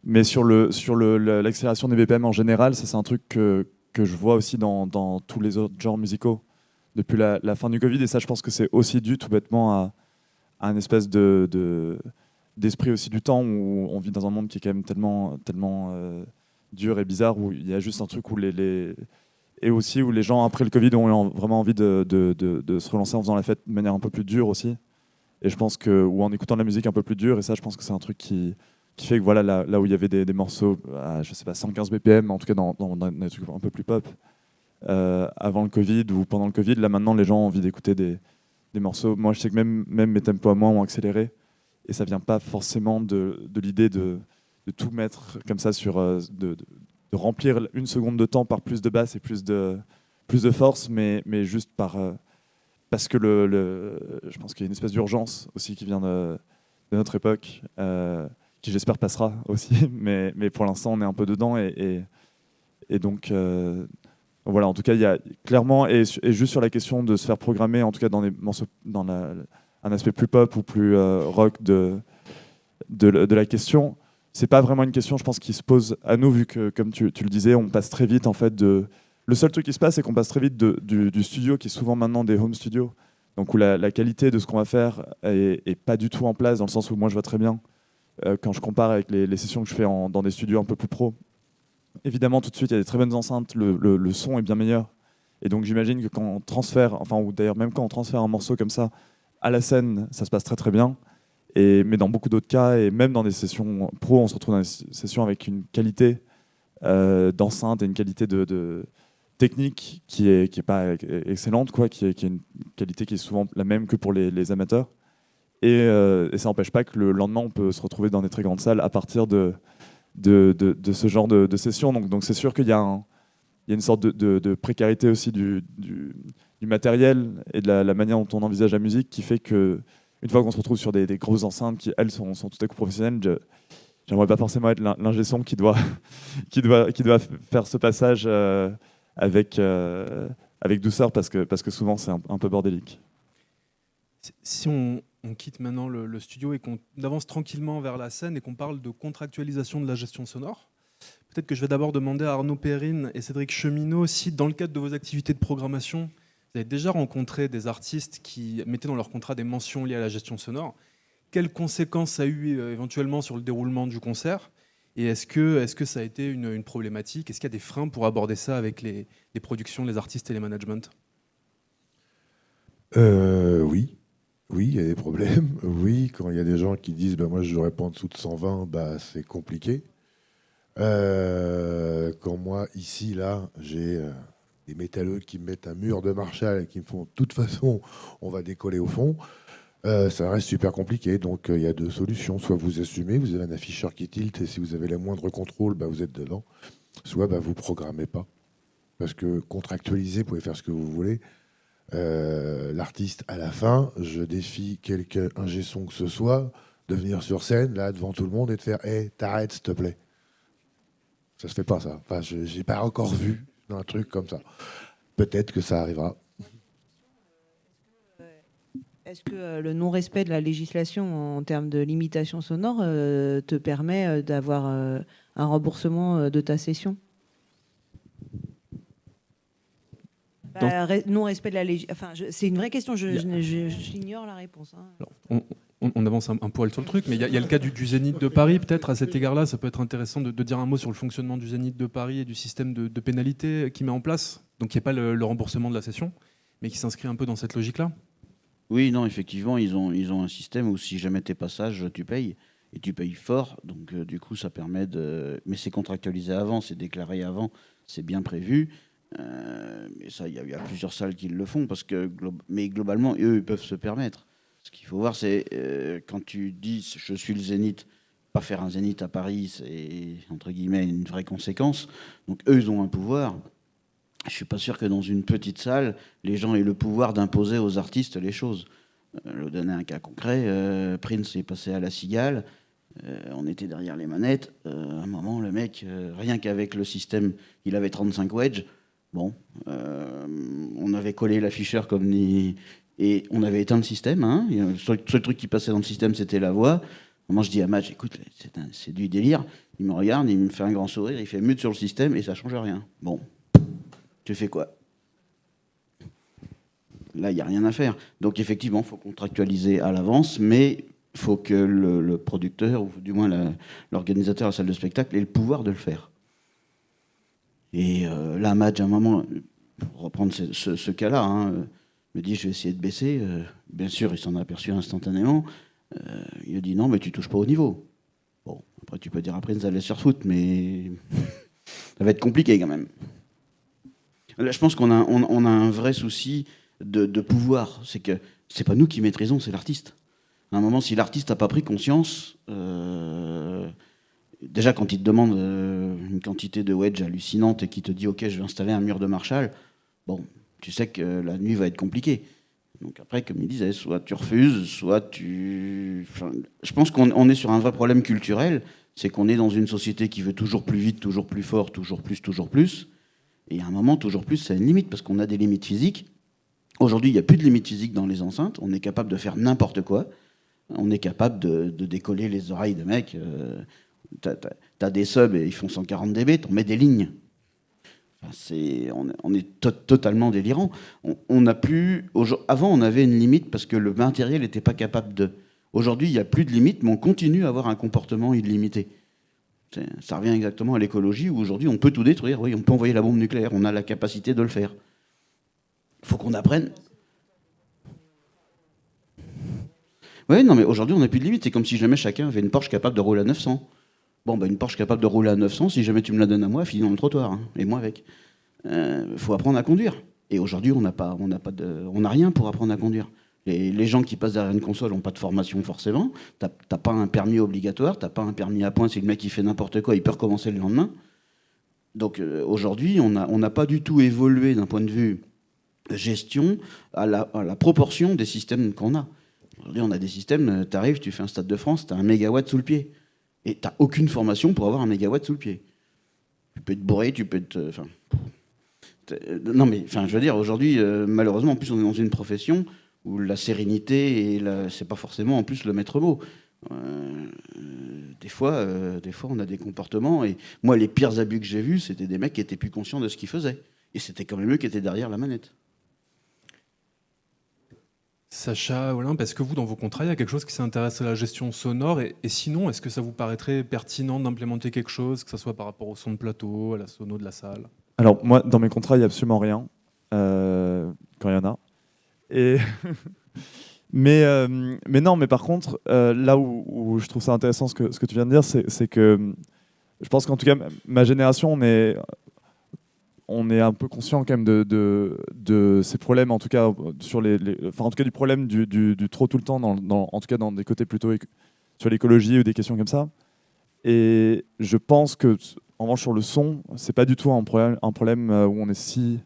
Mais sur l'accélération des BPM en général, ça c'est un truc que je vois aussi dans tous les autres genres musicaux depuis la fin du Covid. Et ça, je pense que c'est aussi dû tout bêtement à un espèce d'esprit aussi du temps où on vit dans un monde qui est quand même tellement dur et bizarre, où il y a juste un truc où et aussi où les gens après le Covid ont eu vraiment envie de se relancer en faisant la fête de manière un peu plus dure aussi. Et je pense ou en écoutant de la musique un peu plus dure. Et ça, je pense que c'est un truc qui fait que voilà, là où il y avait des morceaux à, je sais pas, 115 BPM, en tout cas dans des trucs un peu plus pop, avant le Covid ou pendant le Covid, là maintenant les gens ont envie d'écouter des morceaux. Moi je sais que même mes tempos à moi ont accéléré et ça vient pas forcément de l'idée de tout mettre comme ça de remplir 1 seconde de temps par plus de basse et plus de force, mais juste parce que je pense qu'il y a une espèce d'urgence aussi qui vient de notre époque, qui j'espère passera aussi, mais pour l'instant on est un peu dedans et donc voilà, en tout cas il y a clairement, et juste sur la question de se faire programmer, en tout cas dans des morceaux, dans un aspect plus pop ou plus rock de la question, c'est pas vraiment une question, je pense, qui se pose à nous, vu que comme tu le disais, on passe très vite en fait le seul truc qui se passe, c'est qu'on passe très vite du studio, qui est souvent maintenant des home studios, donc où la qualité de ce qu'on va faire est pas du tout en place, dans le sens où moi je vois très bien quand je compare avec les sessions que je fais dans des studios un peu plus pro. Évidemment, tout de suite, il y a des très bonnes enceintes, le son est bien meilleur. Et donc j'imagine que quand on transfère, enfin, ou d'ailleurs même quand on transfère un morceau comme ça à la scène, ça se passe très très bien. Mais dans beaucoup d'autres cas, et même dans des sessions pro, on se retrouve dans des sessions avec une qualité d'enceinte et une qualité de technique qui est pas excellente, quoi, qui est une qualité qui est souvent la même que pour les amateurs. Et ça n'empêche pas que le lendemain, on peut se retrouver dans des très grandes salles à partir de ce genre de session. Donc c'est sûr qu'il y a il y a une sorte de précarité aussi du matériel et de la manière dont on envisage la musique qui fait que une fois qu'on se retrouve sur des grosses enceintes qui, elles, sont tout à coup professionnelles, j'aimerais pas forcément être l'ingé son qui doit, qui doit faire ce passage avec douceur parce que souvent c'est un peu bordélique. Si on quitte maintenant le studio et qu'on avance tranquillement vers la scène et qu'on parle de contractualisation de la gestion sonore, peut-être que je vais d'abord demander à Arnaud Perrine et Cédric Cheminot si, dans le cadre de vos activités de programmation, vous avez déjà rencontré des artistes qui mettaient dans leur contrat des mentions liées à la gestion sonore. Quelles conséquences ça a eu éventuellement sur le déroulement du concert? Et est-ce que ça a été une problématique? Est-ce qu'il y a des freins pour aborder ça avec les productions, les artistes et les managements? Oui. Oui, il y a des problèmes. Oui, quand il y a des gens qui disent moi je n'aurais pas en dessous de 120, c'est compliqué. Quand moi, ici, là, j'ai des métalleux qui me mettent un mur de Marshall et qui me font de toute façon, on va décoller au fond, ça reste super compliqué. Donc il y a deux solutions. Soit vous assumez, vous avez un afficheur qui tilte et si vous avez le moindre contrôle, vous êtes dedans. Soit vous programmez pas. Parce que contractualiser, vous pouvez faire ce que vous voulez. L'artiste, à la fin, je défie quelque ingé son que ce soit de venir sur scène, là, devant tout le monde et de faire « Hey, t'arrêtes, s'il te plaît ». Ça se fait pas, ça. Enfin, je n'ai pas encore vu un truc comme ça. Peut-être que ça arrivera. Est-ce que le non-respect de la législation en termes de limitation sonore te permet d'avoir un remboursement de ta session? Non-respect de la législation. Enfin, c'est une vraie question. J'ignore la réponse. Hein. Alors, on avance un poil sur le truc, mais il y a le cas du Zénith de Paris, peut-être, à cet égard-là. Ça peut être intéressant de dire un mot sur le fonctionnement du Zénith de Paris et du système de pénalité qu'il met en place. Donc, il n'y a pas le remboursement de la session, mais qui s'inscrit un peu dans cette logique-là. Oui, non, effectivement, ils ont un système où si jamais t'es pas sage, tu payes. Et tu payes fort. Donc, du coup, ça permet de... Mais c'est contractualisé avant, c'est déclaré avant, c'est bien prévu. Mais ça, il y a plusieurs salles qui le font. Mais globalement, eux, ils peuvent se permettre. Ce qu'il faut voir, c'est quand tu dis « je suis le Zénith », pas faire un Zénith à Paris, c'est, entre guillemets, une vraie conséquence. Donc, eux, ils ont un pouvoir. Je ne suis pas sûr que dans une petite salle, les gens aient le pouvoir d'imposer aux artistes les choses. Je vais vous donner un cas concret. Prince est passé à La Cigale. On était derrière les manettes. À un moment, le mec, rien qu'avec le système, il avait 35 wedges. Bon, on avait collé l'afficheur comme ni... Et on avait éteint le système. Hein. Le seul truc qui passait dans le système, c'était la voix. Moi, je dis à Match, écoute, c'est du délire. Il me regarde, il me fait un grand sourire, il fait mute sur le système et ça change rien. Bon, tu fais quoi? Là, il n'y a rien à faire. Donc, effectivement, il faut contractualiser à l'avance, mais il faut que le producteur, ou du moins l'organisateur de la salle de spectacle, ait le pouvoir de le faire. Et là, Match, à un moment, pour reprendre ce cas-là, hein, me dit, je vais essayer de baisser. Bien sûr, il s'en a aperçu instantanément. Il a dit, non, mais tu touches pas au niveau. Bon, après, tu peux dire après, ça laisse sur foot, mais ça va être compliqué quand même. Là, je pense qu'on a un vrai souci de pouvoir. C'est que c'est pas nous qui maîtrisons, c'est l'artiste. À un moment, si l'artiste n'a pas pris conscience, déjà quand il te demande une quantité de wedge hallucinante et qu'il te dit, OK, je vais installer un mur de Marshall, bon, tu sais que la nuit va être compliquée. Donc après, comme il disait, soit tu refuses, soit tu... Enfin, je pense qu'on est sur un vrai problème culturel, c'est qu'on est dans une société qui veut toujours plus vite, toujours plus fort, toujours plus, toujours plus. Et à un moment, toujours plus, ça a une limite, parce qu'on a des limites physiques. Aujourd'hui, il n'y a plus de limites physiques dans les enceintes. On est capable de faire n'importe quoi. On est capable de décoller les oreilles de mecs. T'as des subs et ils font 140 dB, t'en mets des lignes. On est totalement délirant. Avant, on avait une limite parce que le matériel n'était pas capable de... Aujourd'hui, il n'y a plus de limite, mais on continue à avoir un comportement illimité. Ça revient exactement à l'écologie, où aujourd'hui, on peut tout détruire. Oui, on peut envoyer la bombe nucléaire. On a la capacité de le faire. Il faut qu'on apprenne. Oui, non, mais aujourd'hui, on n'a plus de limite. C'est comme si jamais chacun avait une Porsche capable de rouler à 900. Bon, une Porsche capable de rouler à 900, si jamais tu me la donnes à moi, elle finit dans le trottoir, hein, et moi avec. Faut apprendre à conduire. Et aujourd'hui, on n'a rien pour apprendre à conduire. Les gens qui passent derrière une console n'ont pas de formation forcément. T'as pas un permis obligatoire, t'as pas un permis à points. Si le mec il fait n'importe quoi, il peut recommencer le lendemain. Donc aujourd'hui, on n'a pas du tout évolué d'un point de vue gestion à la proportion des systèmes qu'on a. Aujourd'hui, on a des systèmes, tu arrives, tu fais un Stade de France, tu as 1 mégawatt sous le pied. Et tu n'as aucune formation pour avoir 1 mégawatt sous le pied. Tu peux être bourré, tu peux être... non mais, je veux dire, aujourd'hui, malheureusement, en plus, on est dans une profession où la sérénité, c'est pas forcément en plus le maître mot. Des fois, on a des comportements. Et moi, les pires abus que j'ai vus, c'était des mecs qui étaient plus conscients de ce qu'ils faisaient. Et c'était quand même eux qui étaient derrière la manette. Sacha, Olympe, est-ce que vous, dans vos contrats, il y a quelque chose qui s'intéresse à la gestion sonore et sinon, est-ce que ça vous paraîtrait pertinent d'implémenter quelque chose, que ce soit par rapport au son de plateau, à la sono de la salle? Alors, moi, dans mes contrats, il n'y a absolument rien, quand il y en a. Et mais non, mais par contre, là où je trouve ça intéressant, ce que tu viens de dire, c'est que je pense qu'en tout cas, ma génération, on est un peu conscient quand même de ces problèmes, en tout cas sur en tout cas du problème du trop tout le temps, en tout cas dans des côtés plutôt sur l'écologie ou des questions comme ça. Et je pense que en revanche sur le son, c'est pas du tout un problème où on est si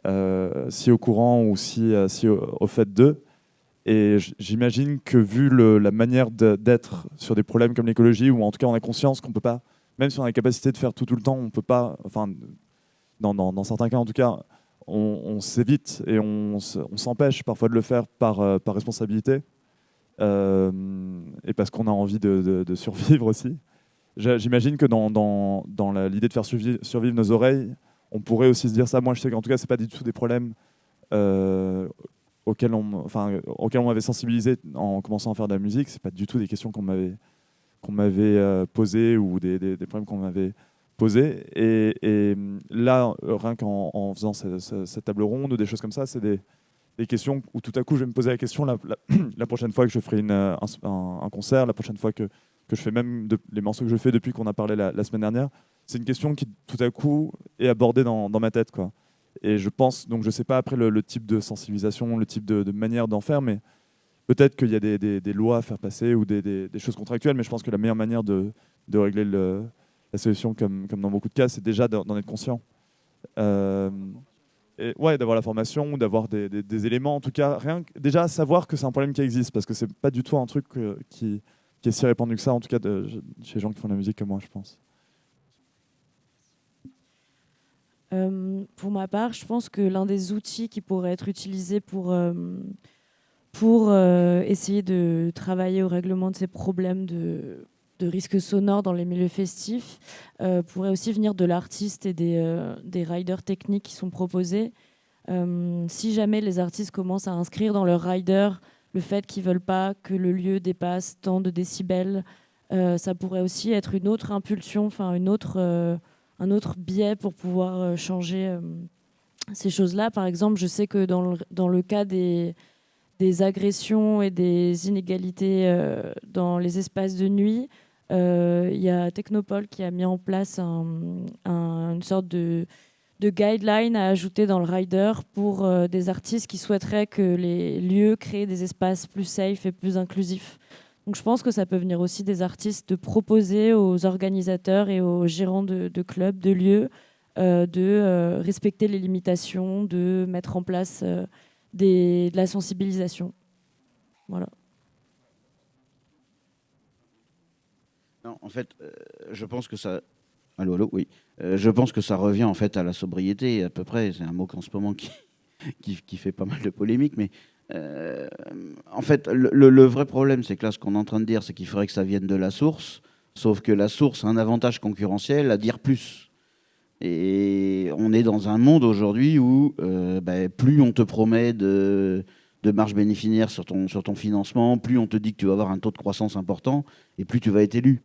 au courant ou si au fait d'eux. Et j'imagine que vu la manière d'être sur des problèmes comme l'écologie, où en tout cas on a conscience qu'on peut pas, même si on a la capacité de faire tout le temps, on peut pas, enfin dans certains cas en tout cas, on s'évite et on s'empêche parfois de le faire par responsabilité et parce qu'on a envie de survivre aussi. J'imagine que dans l'idée de faire survivre nos oreilles, on pourrait aussi se dire ça. Moi je sais qu'en tout cas c'est pas du tout des problèmes auxquels on m'avait sensibilisé en commençant à faire de la musique. C'est pas du tout des questions qu'on m'avait posées ou des problèmes qu'on m'avait posés. Et là, rien qu'en faisant cette table ronde ou des choses comme ça, c'est des questions où tout à coup je vais me poser la question la prochaine fois que je ferai un concert, la prochaine fois que je fais même les morceaux que je fais depuis qu'on a parlé la semaine dernière. C'est une question qui tout à coup est abordée dans ma tête, quoi. Et je pense, donc je ne sais pas après le type de sensibilisation, le type de manière d'en faire, mais peut-être qu'il y a des lois à faire passer ou des choses contractuelles, mais je pense que la meilleure manière de régler la solution, comme dans beaucoup de cas, c'est déjà d'en être conscient. Et ouais, d'avoir la formation, d'avoir des éléments, en tout cas, déjà savoir que c'est un problème qui existe, parce que c'est pas du tout un truc qui est si répandu que ça, en tout cas chez les gens qui font de la musique comme moi, je pense. Pour ma part, je pense que l'un des outils qui pourrait être utilisé pour essayer de travailler au règlement de ces problèmes de risques sonores dans les milieux festifs pourrait aussi venir de l'artiste et des riders techniques qui sont proposés. Si jamais les artistes commencent à inscrire dans leur rider le fait qu'ils ne veulent pas que le lieu dépasse tant de décibels, ça pourrait aussi être une autre impulsion, un autre biais pour pouvoir changer ces choses-là. Par exemple, je sais que dans le cas des agressions et des inégalités dans les espaces de nuit, il y a Technopole qui a mis en place une sorte de guideline à ajouter dans le rider pour des artistes qui souhaiteraient que les lieux créent des espaces plus safe et plus inclusifs. Donc je pense que ça peut venir aussi des artistes de proposer aux organisateurs et aux gérants de clubs, de lieux, de respecter les limitations, de mettre en place de la sensibilisation. Voilà. Non, en fait, je pense que ça... Allô, oui. Je pense que ça revient en fait à la sobriété, à peu près. C'est un mot qu'en ce moment qui fait pas mal de polémiques, mais en fait, le vrai problème, c'est que là, ce qu'on est en train de dire, c'est qu'il faudrait que ça vienne de la source, sauf que la source a un avantage concurrentiel à dire plus. Et on est dans un monde aujourd'hui où plus on te promet de marge bénéficiaire sur ton financement, plus on te dit que tu vas avoir un taux de croissance important, et plus tu vas être élu.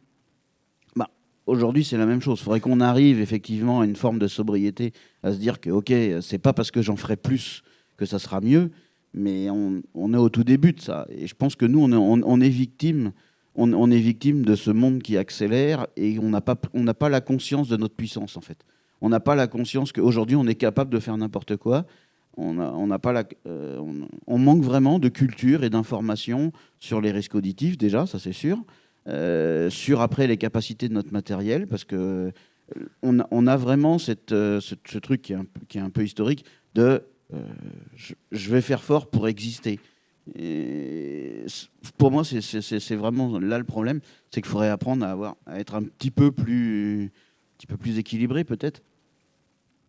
Aujourd'hui, c'est la même chose. Il faudrait qu'on arrive effectivement à une forme de sobriété, à se dire que, ok, c'est pas parce que j'en ferai plus que ça sera mieux, mais on est au tout début de ça. Et je pense que nous, on est victime. On est victime de ce monde qui accélère et on n'a pas la conscience de notre puissance, en fait. On n'a pas la conscience qu'aujourd'hui, on est capable de faire n'importe quoi. On manque vraiment de culture et d'information sur les risques auditifs, déjà, ça c'est sûr. Sur après les capacités de notre matériel, parce que on a vraiment ce truc qui est un peu historique de je vais faire fort pour exister. Et pour moi, c'est vraiment là le problème, c'est qu'il faudrait apprendre à être un petit peu plus équilibré peut-être.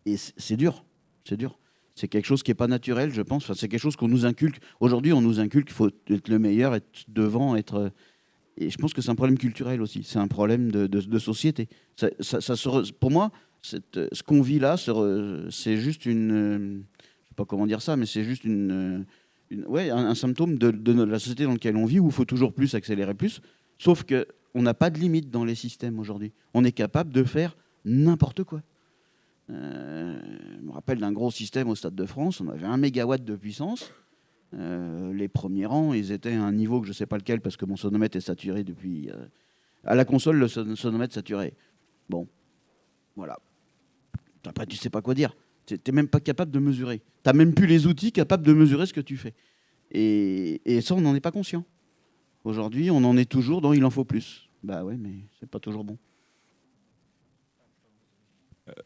Et c'est dur, c'est dur. C'est quelque chose qui n'est pas naturel, je pense. Enfin, c'est quelque chose qu'on nous inculque. Aujourd'hui, on nous inculque qu'il faut être le meilleur, être devant, être... Et je pense que c'est un problème culturel aussi. C'est un problème de société. Pour moi, ce qu'on vit là, c'est juste une... je sais pas comment dire ça, mais c'est juste un symptôme de la société dans laquelle on vit, où il faut toujours plus, accélérer plus. Sauf qu'on n'a pas de limite dans les systèmes aujourd'hui. On est capable de faire n'importe quoi. Je me rappelle d'un gros système au Stade de France, on avait 1 mégawatt de puissance. Les premiers rangs, ils étaient à un niveau que je ne sais pas lequel, parce que mon sonomètre est saturé depuis... à la console, le sonomètre saturé. Bon, voilà. Après, tu ne sais pas quoi dire. Tu n'es même pas capable de mesurer. Tu n'as même plus les outils capables de mesurer ce que tu fais. Et ça, on n'en est pas conscient. Aujourd'hui, on en est toujours dans « il en faut plus ». Bah ouais, mais c'est pas toujours bon.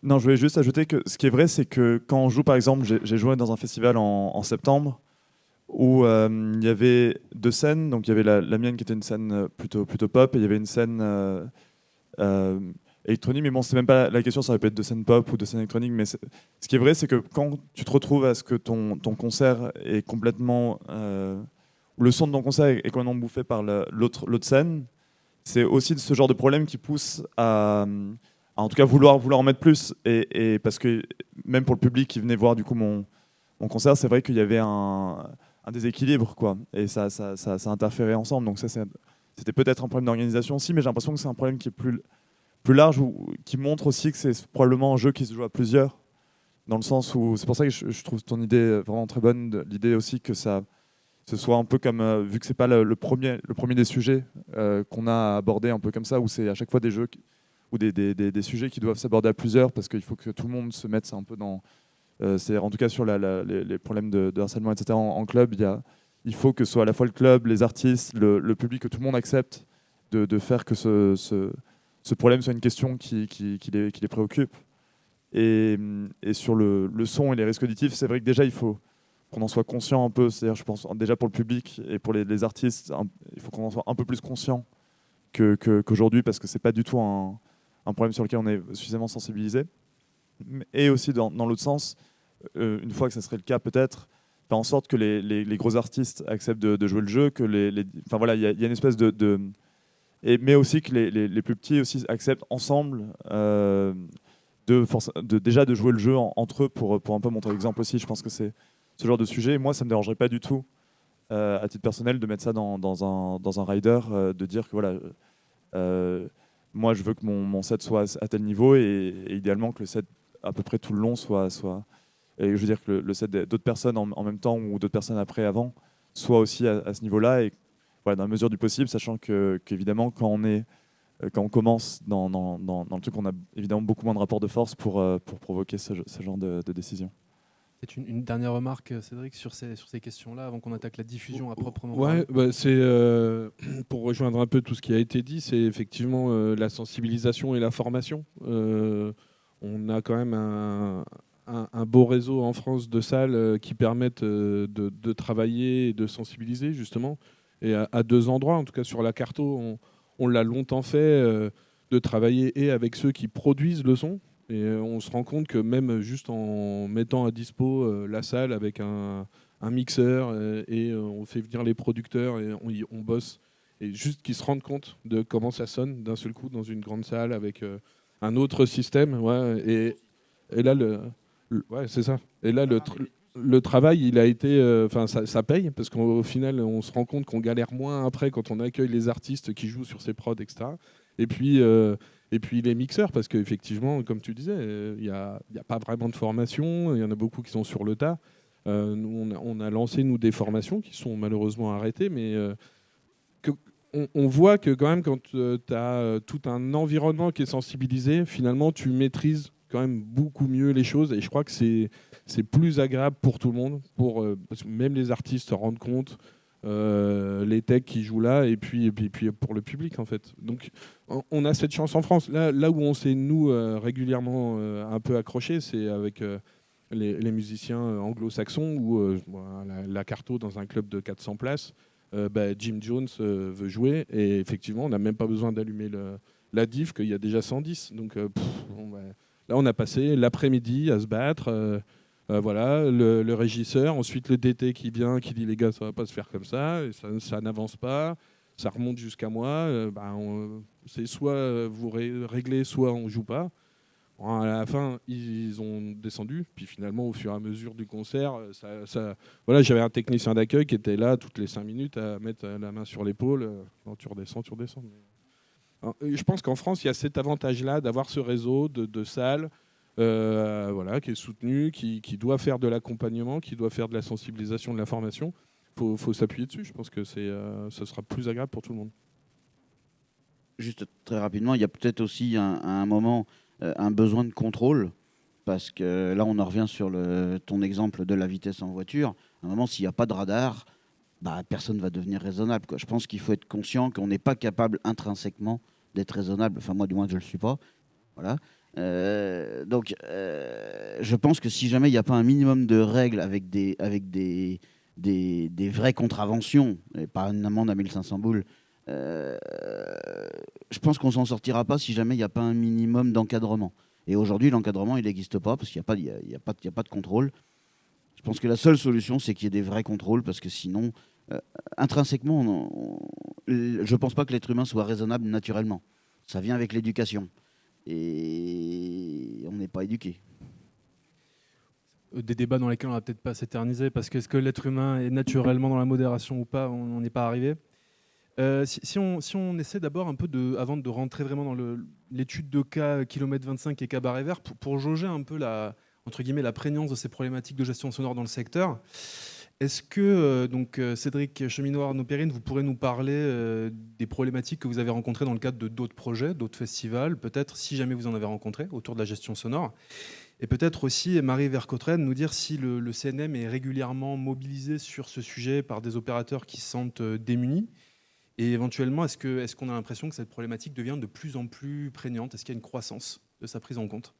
Non, je voulais juste ajouter que ce qui est vrai, c'est que quand on joue, par exemple, j'ai joué dans un festival en septembre où il y avait 2 scènes. Donc il y avait la mienne qui était une scène plutôt pop, et il y avait une scène électronique. Mais bon, c'est même pas la question, ça aurait pu être de scène pop ou de scène électronique. Mais ce qui est vrai, c'est que quand tu te retrouves à ce que ton concert est complètement... le son de ton concert est complètement bouffé par l'autre scène, c'est aussi ce genre de problème qui pousse à en tout cas vouloir en mettre plus, et parce que même pour le public qui venait voir du coup mon concert, c'est vrai qu'il y avait un déséquilibre, quoi, et ça interférait ensemble. Donc ça, c'était peut-être un problème d'organisation aussi, mais j'ai l'impression que c'est un problème qui est plus large, ou qui montre aussi que c'est probablement un jeu qui se joue à plusieurs, dans le sens où c'est pour ça que je trouve ton idée vraiment très bonne, l'idée aussi que ce soit un peu comme, vu que c'est pas le premier des sujets qu'on a à aborder un peu comme ça, où c'est à chaque fois des jeux ou des sujets qui doivent s'aborder à plusieurs, parce qu'il faut que tout le monde se mette un peu dans... c'est en tout cas sur les problèmes de harcèlement, etc. en club, il faut que ce soit à la fois le club, les artistes, le public, que tout le monde accepte de faire que ce problème soit une question qui les préoccupe. Et sur le son et les risques auditifs, c'est vrai que déjà il faut qu'on en soit conscient un peu. C'est-à-dire, je pense déjà pour le public et pour les artistes, il faut qu'on en soit un peu plus conscient qu'aujourd'hui, parce que c'est pas du tout un problème sur lequel on est suffisamment sensibilisé. Et aussi dans l'autre sens, une fois que ça serait le cas, peut-être faire en sorte que les gros artistes acceptent de jouer le jeu, que enfin voilà, il y a une espèce mais aussi que les plus petits aussi acceptent ensemble déjà de jouer le jeu entre eux, pour un peu montrer l'exemple aussi. Je pense que c'est ce genre de sujet. Et moi, ça me dérangerait pas du tout, à titre personnel, de mettre ça dans un rider, de dire que voilà, moi je veux que mon set soit à tel niveau, et idéalement que le set à peu près tout le long soit et je veux dire que le set d'autres personnes en même temps, ou d'autres personnes après, avant, soit aussi à ce niveau-là. Et voilà, dans la mesure du possible, sachant qu'évidemment quand on commence dans le truc, on a évidemment beaucoup moins de rapport de force pour provoquer ce genre de décision. C'est une dernière remarque, Cédric, sur ces questions-là, avant qu'on attaque la diffusion à proprement parler. Ouais, c'est pour rejoindre un peu tout ce qui a été dit, c'est effectivement la sensibilisation et la formation. On a quand même un beau réseau en France de salles qui permettent de travailler et de sensibiliser, justement, et à 2 endroits, en tout cas sur la Carto, on l'a longtemps fait, de travailler et avec ceux qui produisent le son. Et on se rend compte que même juste en mettant à dispo la salle avec un mixeur, et on fait venir les producteurs et on bosse, et juste qu'ils se rendent compte de comment ça sonne d'un seul coup dans une grande salle avec un autre système. Ouais, et là, ouais, c'est ça. Et là, le travail, il a été, ça paye, parce qu'au final, on se rend compte qu'on galère moins après quand on accueille les artistes qui jouent sur ces prods, etc. Et puis les mixeurs, parce qu'effectivement, comme tu disais, il n'y a pas vraiment de formation. Il y en a beaucoup qui sont sur le tas. Nous, on a lancé, des formations qui sont malheureusement arrêtées, mais on voit que quand même, quand tu as tout un environnement qui est sensibilisé, finalement, tu maîtrises quand même beaucoup mieux les choses. Et je crois que c'est plus agréable pour tout le monde, parce que même les artistes se rendent compte. les techs qui jouent là, et puis pour le public, en fait. Donc, on a cette chance en France. Là où on s'est, nous, régulièrement un peu accrochés, c'est avec les musiciens anglo-saxons, où la Carto, dans un club de 400 places, Jim Jones veut jouer, et effectivement, on n'a même pas besoin d'allumer la diff, qu'il y a déjà 110. Donc, là, on a passé l'après-midi à se battre. Voilà, le régisseur, ensuite le DT qui vient, qui dit les gars, ça va pas se faire comme ça, et ça n'avance pas, ça remonte jusqu'à moi. C'est soit vous réglez, soit on joue pas. Bon, à la fin, ils ont descendu, puis finalement, au fur et à mesure du concert, voilà, j'avais un technicien d'accueil qui était là toutes les 5 minutes à mettre la main sur l'épaule. Non, tu redescends. Je pense qu'en France, il y a cet avantage-là d'avoir ce réseau de salles. Voilà, qui est soutenu, qui doit faire de l'accompagnement, qui doit faire de la sensibilisation, de la formation. Faut s'appuyer dessus. Je pense que ce sera plus agréable pour tout le monde. Juste très rapidement, il y a peut-être aussi à un moment un besoin de contrôle, parce que là, on en revient sur ton exemple de la vitesse en voiture. À un moment, s'il n'y a pas de radar, personne ne va devenir raisonnable, quoi. Je pense qu'il faut être conscient qu'on n'est pas capable intrinsèquement d'être raisonnable. Enfin, moi, du moins, je ne le suis pas. Voilà. Donc, je pense que si jamais il n'y a pas un minimum de règles avec des vraies contraventions, et pas une amende à 1500 boules, je pense qu'on s'en sortira pas si jamais il n'y a pas un minimum d'encadrement. Et aujourd'hui, l'encadrement, il n'existe pas parce qu'il n'y a pas de contrôle. Je pense que la seule solution, c'est qu'il y ait des vrais contrôles, parce que sinon, intrinsèquement, je ne pense pas que l'être humain soit raisonnable naturellement. Ça vient avec l'éducation. Et on n'est pas éduqué. Des débats dans lesquels on ne va peut-être pas s'éterniser, parce que est-ce que l'être humain est naturellement dans la modération ou pas, on n'y est pas arrivé. Si on essaie d'abord un peu, avant de rentrer vraiment dans l'étude de cas kilomètre 25 et cabaret vert, pour jauger un peu entre guillemets, la prégnance de ces problématiques de gestion sonore dans le secteur, est-ce que Cédric Cheminot, Arnaud Perrine, vous pourrez nous parler des problématiques que vous avez rencontrées dans le cadre de d'autres projets, d'autres festivals, peut-être si jamais vous en avez rencontré autour de la gestion sonore, et peut-être aussi Marie Vercotrenne nous dire si le CNM est régulièrement mobilisé sur ce sujet par des opérateurs qui se sentent démunis, et éventuellement est-ce qu'on a l'impression que cette problématique devient de plus en plus prégnante, est-ce qu'il y a une croissance de sa prise en compte?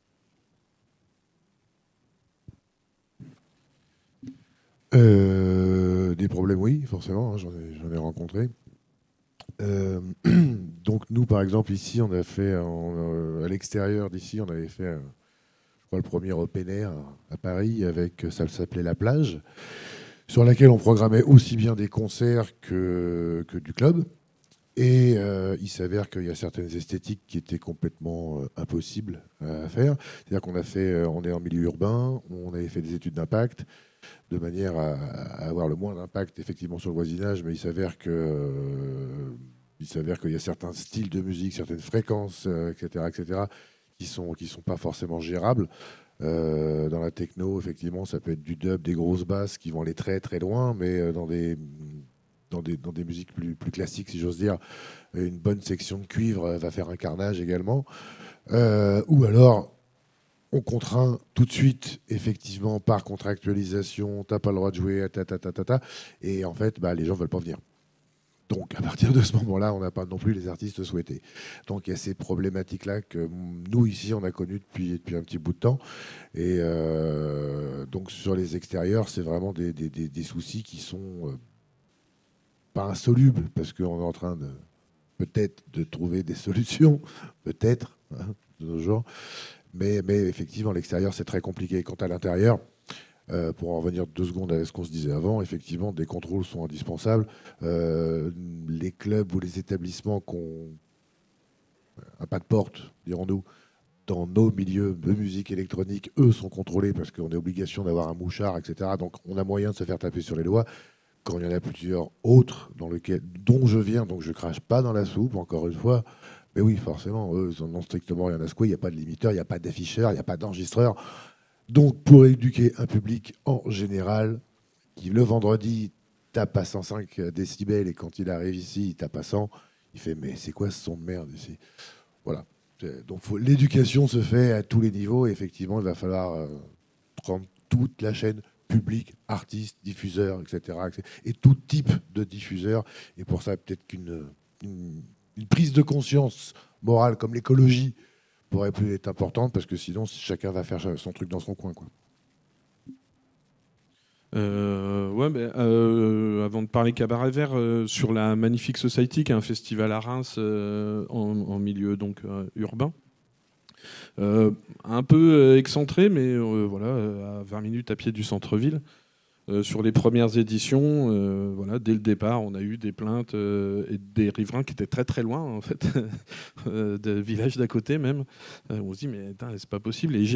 Des problèmes, oui, forcément, hein, j'en ai rencontré. Donc nous, par exemple, ici, on a fait, à l'extérieur d'ici, on avait fait, je crois, le premier open air à Paris, ça s'appelait La Plage, sur laquelle on programmait aussi bien des concerts que du club. Et il s'avère qu'il y a certaines esthétiques qui étaient complètement impossibles à faire. C'est-à-dire on est en milieu urbain, on avait fait des études d'impact, de manière à avoir le moins d'impact effectivement sur le voisinage, mais il s'avère qu'il y a certains styles de musique, certaines fréquences, etc., qui sont pas forcément gérables. Dans la techno, effectivement, ça peut être du dub, des grosses basses qui vont aller très très loin, mais dans des musiques plus classiques, si j'ose dire, une bonne section de cuivre va faire un carnage également. Ou alors, on contraint tout de suite, effectivement, par contractualisation, t'as pas le droit de jouer, et en fait, les gens veulent pas venir. Donc, à partir de ce moment-là, on n'a pas non plus les artistes souhaités. Donc, il y a ces problématiques-là que nous, ici, on a connues depuis un petit bout de temps. Et donc, sur les extérieurs, c'est vraiment des soucis qui sont pas insolubles, parce qu'on est en train peut-être de trouver des solutions, peut-être, hein, de nos jours. Mais effectivement, l'extérieur, c'est très compliqué. Quant à l'intérieur, pour en revenir 2 secondes à ce qu'on se disait avant, effectivement, des contrôles sont indispensables. Les clubs ou les établissements qui ont un pas de porte, dirons-nous, dans nos milieux de musique électronique, eux, sont contrôlés parce qu'on a obligation d'avoir un mouchard, etc. Donc, on a moyen de se faire taper sur les doigts. Quand il y en a plusieurs autres dont je viens, donc je crache pas dans la soupe, encore une fois. Mais oui, forcément, eux, ils en ont strictement rien à secouer. Il n'y a pas de limiteur, il n'y a pas d'afficheur, il n'y a pas d'enregistreur. Donc, pour éduquer un public en général, qui le vendredi tape à 105 décibels et quand il arrive ici, il tape à 100, il fait « mais c'est quoi ce son de merde ici ?» Voilà. Donc, l'éducation se fait à tous les niveaux. Et effectivement, il va falloir prendre toute la chaîne public, artistes, diffuseurs, etc., et tout type de diffuseurs. Et pour ça, peut-être une prise de conscience morale comme l'écologie pourrait plus être importante, parce que sinon, chacun va faire son truc dans son coin, quoi. Avant de parler Cabaret Vert, sur la Magnifique Society, qui est un festival à Reims en milieu donc, urbain. Un peu excentré, mais voilà, à 20 minutes à pied du centre-ville. Sur les premières éditions, voilà, dès le départ, on a eu des plaintes et des riverains qui étaient très très loin, en fait, des villages d'à côté même. On se dit, mais c'est pas possible. Et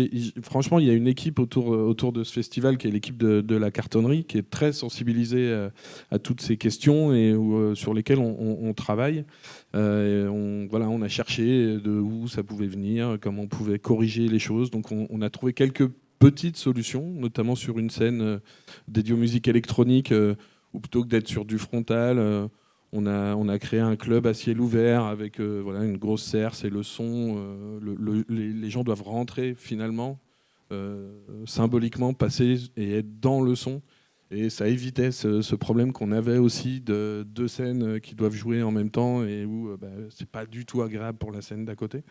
franchement, il y a une équipe autour de ce festival, qui est l'équipe de la cartonnerie, qui est très sensibilisée à toutes ces questions et sur lesquelles on travaille. On a cherché de où ça pouvait venir, comment on pouvait corriger les choses. Donc on a trouvé quelques petites solutions, notamment sur une scène dédiée aux musiques électroniques, où plutôt que d'être sur du frontal, on a créé un club à ciel ouvert avec une grosse serre, c'est le son. Les gens doivent rentrer finalement, symboliquement, passer et être dans le son. Et ça évitait ce problème qu'on avait aussi de deux scènes qui doivent jouer en même temps et où c'est pas du tout agréable pour la scène d'à côté.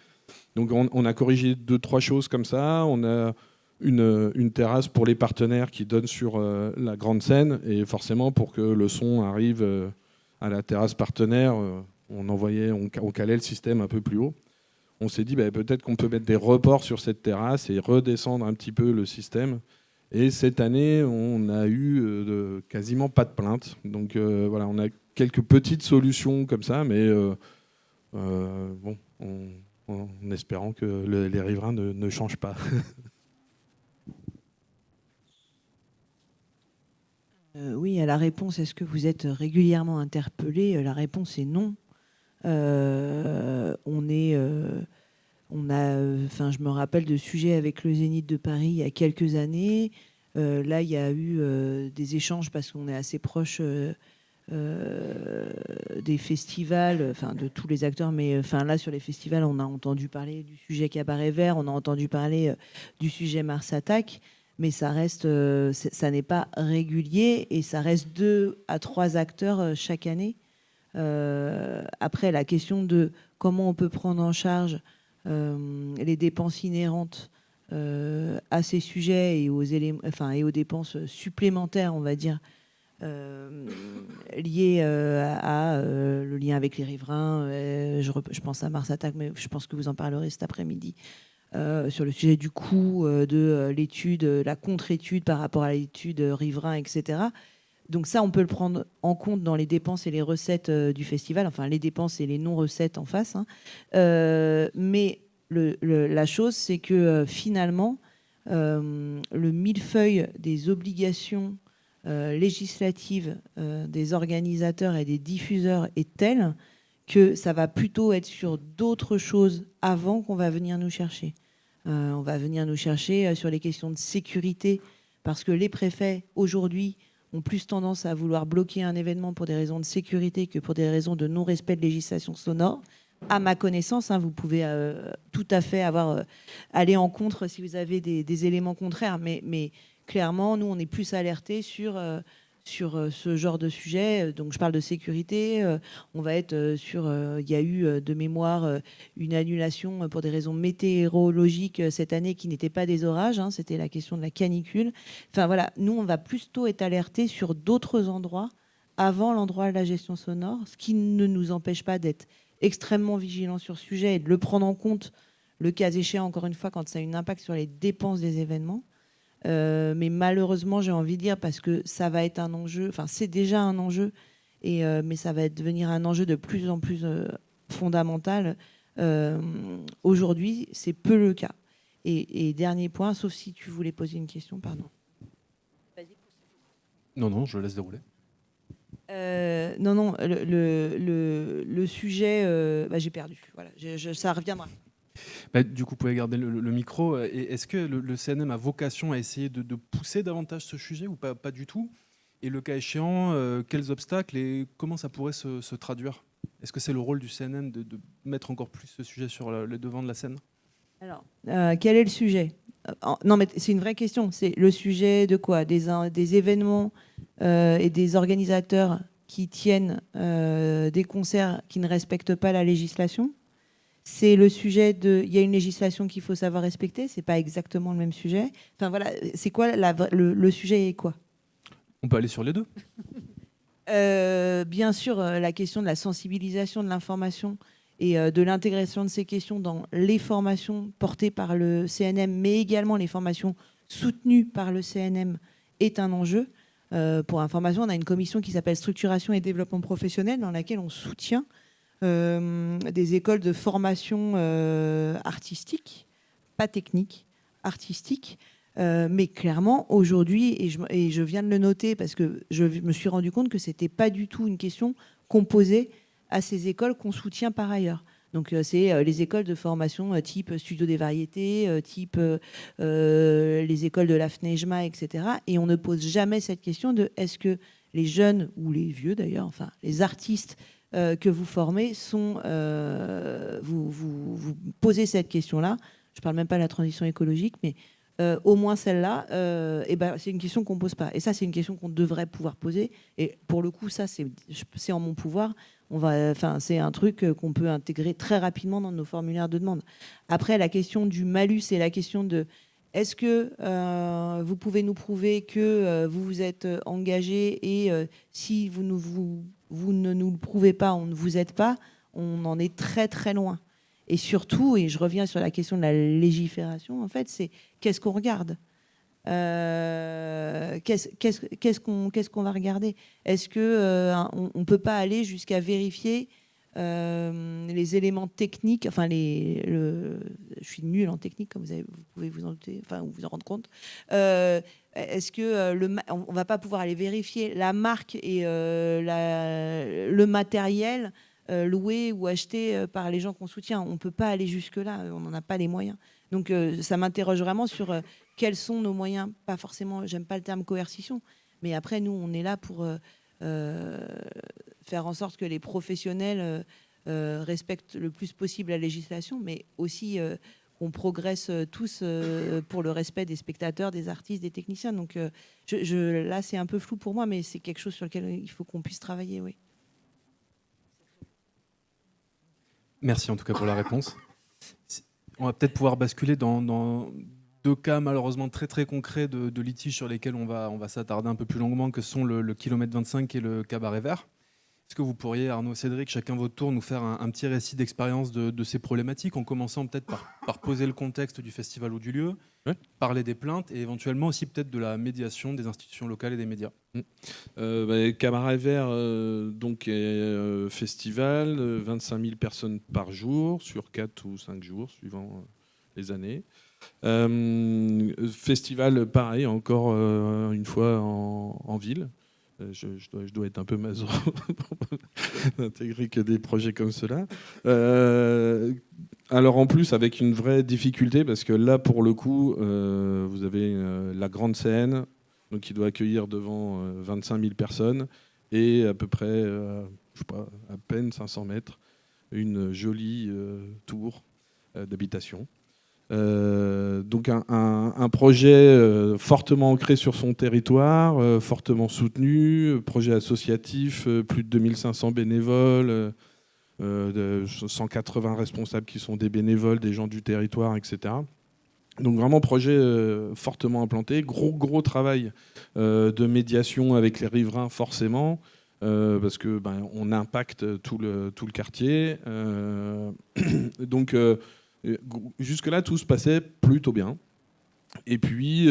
Donc on a corrigé 2-3 choses comme ça. On a une terrasse pour les partenaires qui donne sur la grande scène, et forcément pour que le son arrive à la terrasse partenaire, on calait le système un peu plus haut. On s'est dit peut-être qu'on peut mettre des reports sur cette terrasse et redescendre un petit peu le système. Et cette année, on a eu quasiment pas de plaintes. Donc voilà, on a quelques petites solutions comme ça, mais en espérant que les riverains ne changent pas. Oui, à la réponse, est-ce que vous êtes régulièrement interpellé? La réponse est non. Je me rappelle de sujets avec le Zénith de Paris il y a quelques années. Là, il y a eu des échanges parce qu'on est assez proche des festivals, de tous les acteurs. Mais là, sur les festivals, on a entendu parler du sujet Cabaret Vert, on a entendu parler du sujet Mars Attack. Mais ça reste, ça n'est pas régulier et ça reste 2 à 3 acteurs chaque année. Après, la question de comment on peut prendre en charge les dépenses inhérentes à ces sujets et aux dépenses supplémentaires, on va dire, liées à le lien avec les riverains. Je pense à Mars Attack, mais je pense que vous en parlerez cet après-midi. Sur le sujet du coût de l'étude, la contre-étude par rapport à l'étude riverain, etc. Donc ça, on peut le prendre en compte dans les dépenses et les recettes du festival, enfin les dépenses et les non-recettes en face. Mais la chose, c'est que finalement, le millefeuille des obligations législatives des organisateurs et des diffuseurs est tel que ça va plutôt être sur d'autres choses avant qu'on va venir nous chercher. On va venir nous chercher sur les questions de sécurité, parce que les préfets, aujourd'hui, ont plus tendance à vouloir bloquer un événement pour des raisons de sécurité que pour des raisons de non-respect de législation sonore. À ma connaissance, vous pouvez tout à fait aller en contre si vous avez des éléments contraires, mais clairement, nous, on est plus alertés sur ce genre de sujet. Donc, je parle de sécurité. On va être sur... Il y a eu de mémoire une annulation pour des raisons météorologiques cette année qui n'étaient pas des orages. C'était la question de la canicule. Enfin, voilà. Nous, on va plutôt être alertés sur d'autres endroits avant l'endroit de la gestion sonore, ce qui ne nous empêche pas d'être extrêmement vigilants sur ce sujet et de le prendre en compte, le cas échéant, encore une fois, quand ça a un impact sur les dépenses des événements. Mais malheureusement, j'ai envie de dire, parce que ça va être un enjeu, c'est déjà un enjeu, mais ça va devenir un enjeu de plus en plus fondamental. Aujourd'hui, c'est peu le cas. Et dernier point, sauf si tu voulais poser une question, pardon. Non, je laisse dérouler. Non, le sujet, j'ai perdu. Voilà, ça reviendra. Du coup, vous pouvez garder le micro. Et est-ce que le CNM a vocation à essayer de pousser davantage ce sujet ou pas du tout? Et le cas échéant, quels obstacles et comment ça pourrait se traduire? Est-ce que c'est le rôle du CNM de mettre encore plus ce sujet sur le devant de la scène? Alors, quel est le sujet? Non, mais c'est une vraie question. C'est le sujet de quoi? Des événements et des organisateurs qui tiennent des concerts qui ne respectent pas la législation. C'est le sujet de... Il y a une législation qu'il faut savoir respecter. C'est pas exactement le même sujet. Enfin voilà, c'est quoi le sujet est quoi? On peut aller sur les deux. Bien sûr, la question de la sensibilisation de l'information et de l'intégration de ces questions dans les formations portées par le CNM, mais également les formations soutenues par le CNM, est un enjeu. Pour information, on a une commission qui s'appelle Structuration et Développement Professionnel, dans laquelle on soutient des écoles de formation artistique, pas technique, artistique. Mais clairement, aujourd'hui, et je viens de le noter parce que je me suis rendu compte que ce n'était pas du tout une question qu'on posait à ces écoles qu'on soutient par ailleurs. Donc c'est les écoles de formation type Studio des Variétés, type les écoles de la FNEJMA, etc. Et on ne pose jamais cette question de est-ce que les jeunes, ou les vieux d'ailleurs, enfin les artistes que vous formez, vous posez cette question-là. Je ne parle même pas de la transition écologique, mais au moins celle-là, c'est une question qu'on ne pose pas. Et ça, c'est une question qu'on devrait pouvoir poser. Et pour le coup, ça, c'est en mon pouvoir. C'est un truc qu'on peut intégrer très rapidement dans nos formulaires de demande. Après, la question du malus et la question de est-ce que vous pouvez nous prouver que vous vous êtes engagé et si vous ne nous le prouvez pas, on ne vous aide pas, on en est très très loin. Et surtout, et je reviens sur la question de la légifération, en fait, c'est qu'est-ce qu'on regarde ? Qu'est-ce qu'on va regarder ? Est-ce qu'on ne peut pas aller jusqu'à vérifier les éléments techniques, enfin je suis nulle en technique, comme vous pouvez vous en douter, enfin vous en rendre compte. Est-ce que on va pas pouvoir aller vérifier la marque et le matériel loué ou acheté par les gens qu'on soutient? On peut pas aller jusque là, on n'en a pas les moyens. Donc ça m'interroge vraiment sur quels sont nos moyens. Pas forcément, j'aime pas le terme coercition, mais après nous on est là pour faire en sorte que les professionnels respectent le plus possible la législation, mais aussi qu'on progresse tous pour le respect des spectateurs, des artistes, des techniciens. Donc là, c'est un peu flou pour moi, mais c'est quelque chose sur lequel il faut qu'on puisse travailler, oui. Merci en tout cas pour la réponse. On va peut-être pouvoir basculer dans deux cas malheureusement très très concrets de litiges sur lesquels on va s'attarder un peu plus longuement, que sont le kilomètre 25 et le cabaret vert. Est-ce que vous pourriez, Arnaud, Cédric, chacun votre tour, nous faire un petit récit d'expérience de ces problématiques, en commençant peut-être par poser le contexte du festival ou du lieu, parler des plaintes et éventuellement aussi peut-être de la médiation des institutions locales et des médias. Cabaret vert, donc festival, 25 000 personnes par jour, sur 4 ou 5 jours, suivant les années. Festival, pareil, encore une fois en ville. Je dois être un peu maso pour n'intégrer que des projets comme cela. Alors en plus avec une vraie difficulté, parce que là pour le coup vous avez la grande scène, donc qui doit accueillir devant 25 000 personnes et à peu près je sais pas, à peine 500 mètres une jolie tour d'habitation. Donc un projet fortement ancré sur son territoire, fortement soutenu, projet associatif, plus de 2500 bénévoles, 180 responsables qui sont des bénévoles, des gens du territoire, etc. Donc vraiment projet fortement implanté, gros travail de médiation avec les riverains forcément, parce que on impacte tout le quartier. Donc jusque-là, tout se passait plutôt bien. Et puis,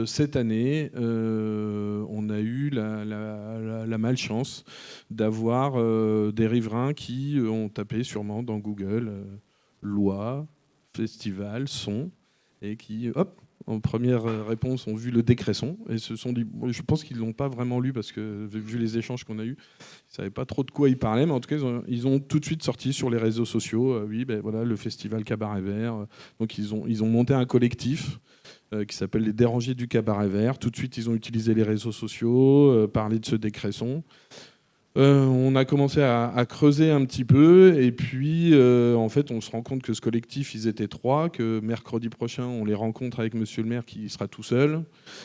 cette année, on a eu la malchance d'avoir des riverains qui ont tapé sûrement dans Google loi, festival, son, et qui, hop, en première réponse, ont vu le décret son et se sont dit, je pense qu'ils ne l'ont pas vraiment lu parce que, vu les échanges qu'on a eus, ils ne savaient pas trop de quoi ils parlaient, mais en tout cas, ils ont tout de suite sorti sur les réseaux sociaux, voilà, le festival Cabaret Vert. Donc, ils ont monté un collectif qui s'appelle les Dérangés du Cabaret Vert. Tout de suite, ils ont utilisé les réseaux sociaux, parlé de ce décret son. On a commencé à creuser un petit peu et puis en fait on se rend compte que ce collectif ils étaient 3, que mercredi prochain on les rencontre avec monsieur le maire qui sera tout seul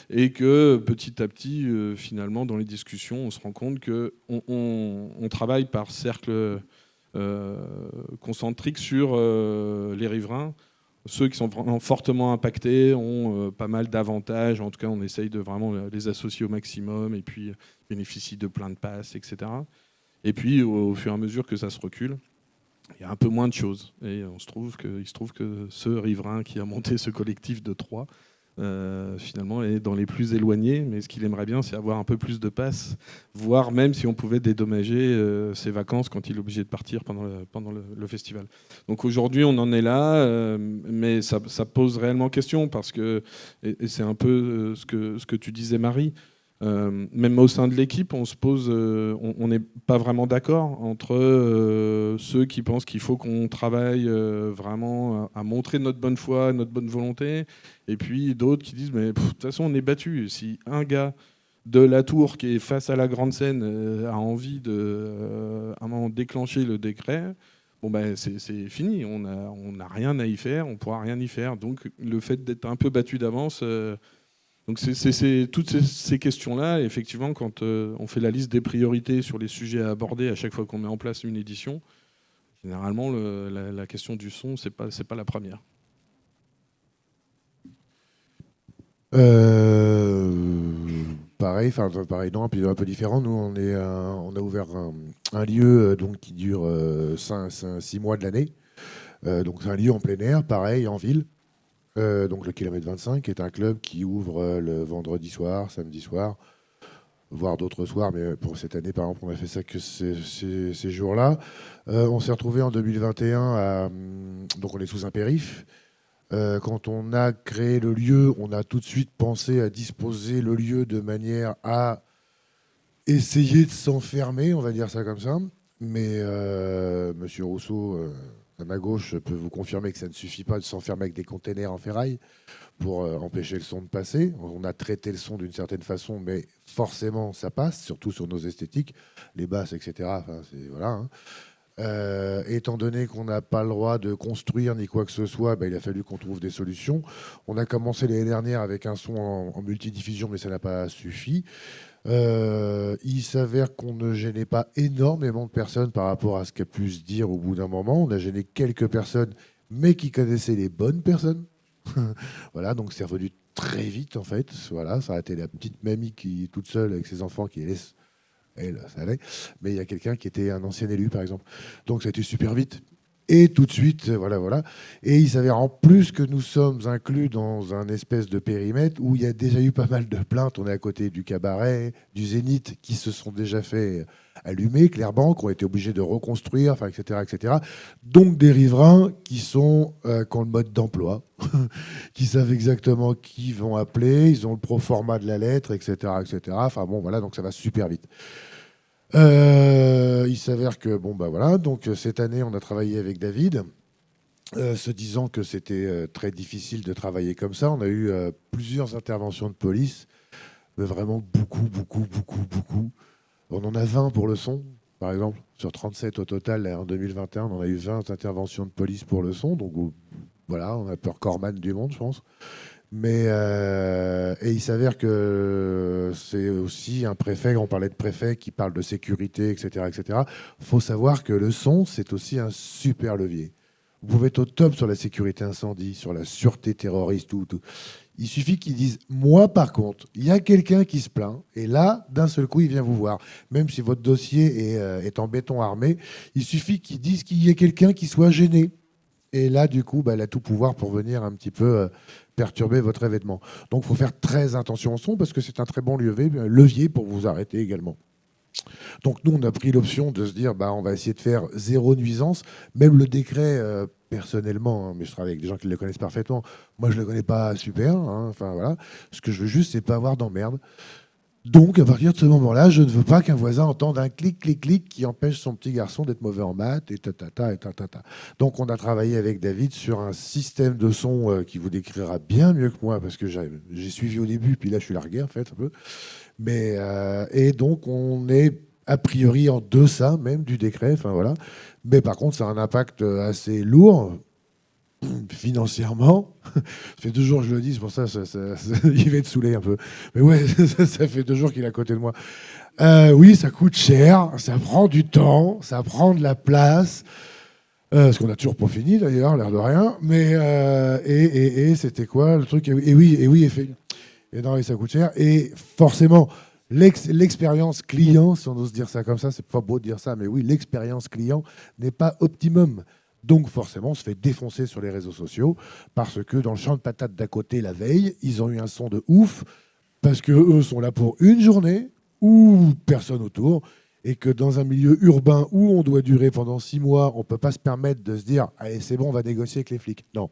et que petit à petit finalement dans les discussions on se rend compte que on travaille par cercle concentrique sur les riverains. Ceux qui sont vraiment fortement impactés ont pas mal d'avantages. En tout cas, on essaye de vraiment les associer au maximum et puis bénéficient de plein de passes, etc. Et puis, au fur et à mesure que ça se recule, il y a un peu moins de choses. Et il se trouve que ce riverain qui a monté ce collectif de 3, finalement, est dans les plus éloignés. Mais ce qu'il aimerait bien, c'est avoir un peu plus de passes, voire même si on pouvait dédommager ses vacances quand il est obligé de partir pendant le festival. Donc aujourd'hui, on en est là, mais ça pose réellement question parce que, et c'est un peu ce que tu disais, Marie, même au sein de l'équipe, on se pose, on n'est pas vraiment d'accord entre ceux qui pensent qu'il faut qu'on travaille vraiment à montrer notre bonne foi, notre bonne volonté, et puis d'autres qui disent mais de toute façon on est battu. Si un gars de la tour qui est face à la grande scène a envie de à un moment déclencher le décret, bon ben c'est fini, on n'a rien à y faire, on pourra rien y faire. Donc le fait d'être un peu battu d'avance. Donc c'est toutes ces questions-là, effectivement, quand on fait la liste des priorités sur les sujets à aborder à chaque fois qu'on met en place une édition, généralement la question du son, c'est pas la première. Pareil, non, un peu différent. Nous, on a ouvert un lieu donc qui dure 6 mois de l'année. Donc c'est un lieu en plein air, pareil, en ville. Donc le Kilomètre 25, qui est un club qui ouvre le vendredi soir, samedi soir, voire d'autres soirs, mais pour cette année, par exemple, on a fait ça que ces jours-là. On s'est retrouvé en 2021, donc on est sous un périph'. Quand on a créé le lieu, on a tout de suite pensé à disposer le lieu de manière à essayer de s'enfermer, on va dire ça comme ça. Mais Monsieur Rousseau, à ma gauche, peut vous confirmer que ça ne suffit pas de s'enfermer avec des containers en ferraille pour empêcher le son de passer. On a traité le son d'une certaine façon, mais forcément ça passe, surtout sur nos esthétiques, les basses, etc. Enfin, voilà, hein. Étant donné qu'on n'a pas le droit de construire ni quoi que ce soit, il a fallu qu'on trouve des solutions. On a commencé l'année dernière avec un son en multidiffusion, mais ça n'a pas suffi. Il s'avère qu'on ne gênait pas énormément de personnes par rapport à ce qu'a pu se dire au bout d'un moment. On a gêné quelques personnes, mais qui connaissaient les bonnes personnes. Voilà, donc c'est revenu très vite en fait. Voilà, ça a été la petite mamie qui est toute seule avec ses enfants qui laisse. Elle, ça allait. Mais il y a quelqu'un qui était un ancien élu, par exemple. Donc ça a été super vite. Et tout de suite, voilà. Et il s'avère en plus que nous sommes inclus dans un espèce de périmètre où il y a déjà eu pas mal de plaintes. On est à côté du cabaret, du Zénith, qui se sont déjà fait allumer, clairement, qui ont été obligés de reconstruire, enfin, etc. Donc des riverains qui ont le mode d'emploi, qui savent exactement qui vont appeler, ils ont le proforma de la lettre, etc. Enfin bon, voilà, donc ça va super vite. Il s'avère que voilà. Donc cette année, on a travaillé avec David, se disant que c'était très difficile de travailler comme ça. On a eu plusieurs interventions de police, mais vraiment beaucoup. On en a 20 pour le son, par exemple, sur 37 au total. Là, en 2021, on en a eu 20 interventions de police pour le son. Donc voilà, on a peur Corman du monde, je pense. Mais et il s'avère que c'est aussi un préfet, on parlait de préfet qui parle de sécurité, etc. Faut savoir que le son, c'est aussi un super levier. Vous pouvez être au top sur la sécurité incendie, sur la sûreté terroriste, tout. Il suffit qu'ils disent, moi par contre, il y a quelqu'un qui se plaint, et là, d'un seul coup, il vient vous voir. Même si votre dossier est en béton armé, il suffit qu'ils disent qu'il y ait quelqu'un qui soit gêné. Et là, du coup, elle a tout pouvoir pour venir un petit peu perturber votre événement. Donc, il faut faire très attention au son parce que c'est un très bon levier pour vous arrêter également. Donc, nous, on a pris l'option de se dire, on va essayer de faire 0 nuisance. Même le décret, personnellement, hein, mais je travaille avec des gens qui le connaissent parfaitement. Moi, je ne le connais pas super. Hein, enfin, voilà. Ce que je veux juste, c'est pas avoir d'emmerde. Donc, à partir de ce moment-là, je ne veux pas qu'un voisin entende un clic qui empêche son petit garçon d'être mauvais en maths, et tatata. Donc, on a travaillé avec David sur un système de son qui vous décrira bien mieux que moi, parce que j'ai suivi au début, puis là, je suis largué, en fait, un peu. Mais, et donc, on est a priori en deçà même du décret. Enfin voilà. Mais par contre, ça a un impact assez lourd financièrement. Ça fait 2 jours que je le dis, c'est pour ça, il va être saoulé un peu. Mais ouais, ça fait 2 jours qu'il est à côté de moi. Oui, ça coûte cher, ça prend du temps, ça prend de la place. Ce qu'on n'a toujours pas fini d'ailleurs, l'air de rien. Mais et c'était quoi le truc? Et oui, et non, et ça coûte cher. Et forcément, l'expérience client, si on ose dire ça comme ça, c'est pas beau de dire ça, mais oui, l'expérience client n'est pas optimum. Donc forcément, on se fait défoncer sur les réseaux sociaux parce que dans le champ de patates d'à côté la veille, ils ont eu un son de ouf parce que eux sont là pour une journée ou personne autour. Et que dans un milieu urbain où on doit durer pendant 6 mois, on ne peut pas se permettre de se dire « Allez, c'est bon, on va négocier avec les flics ». Non.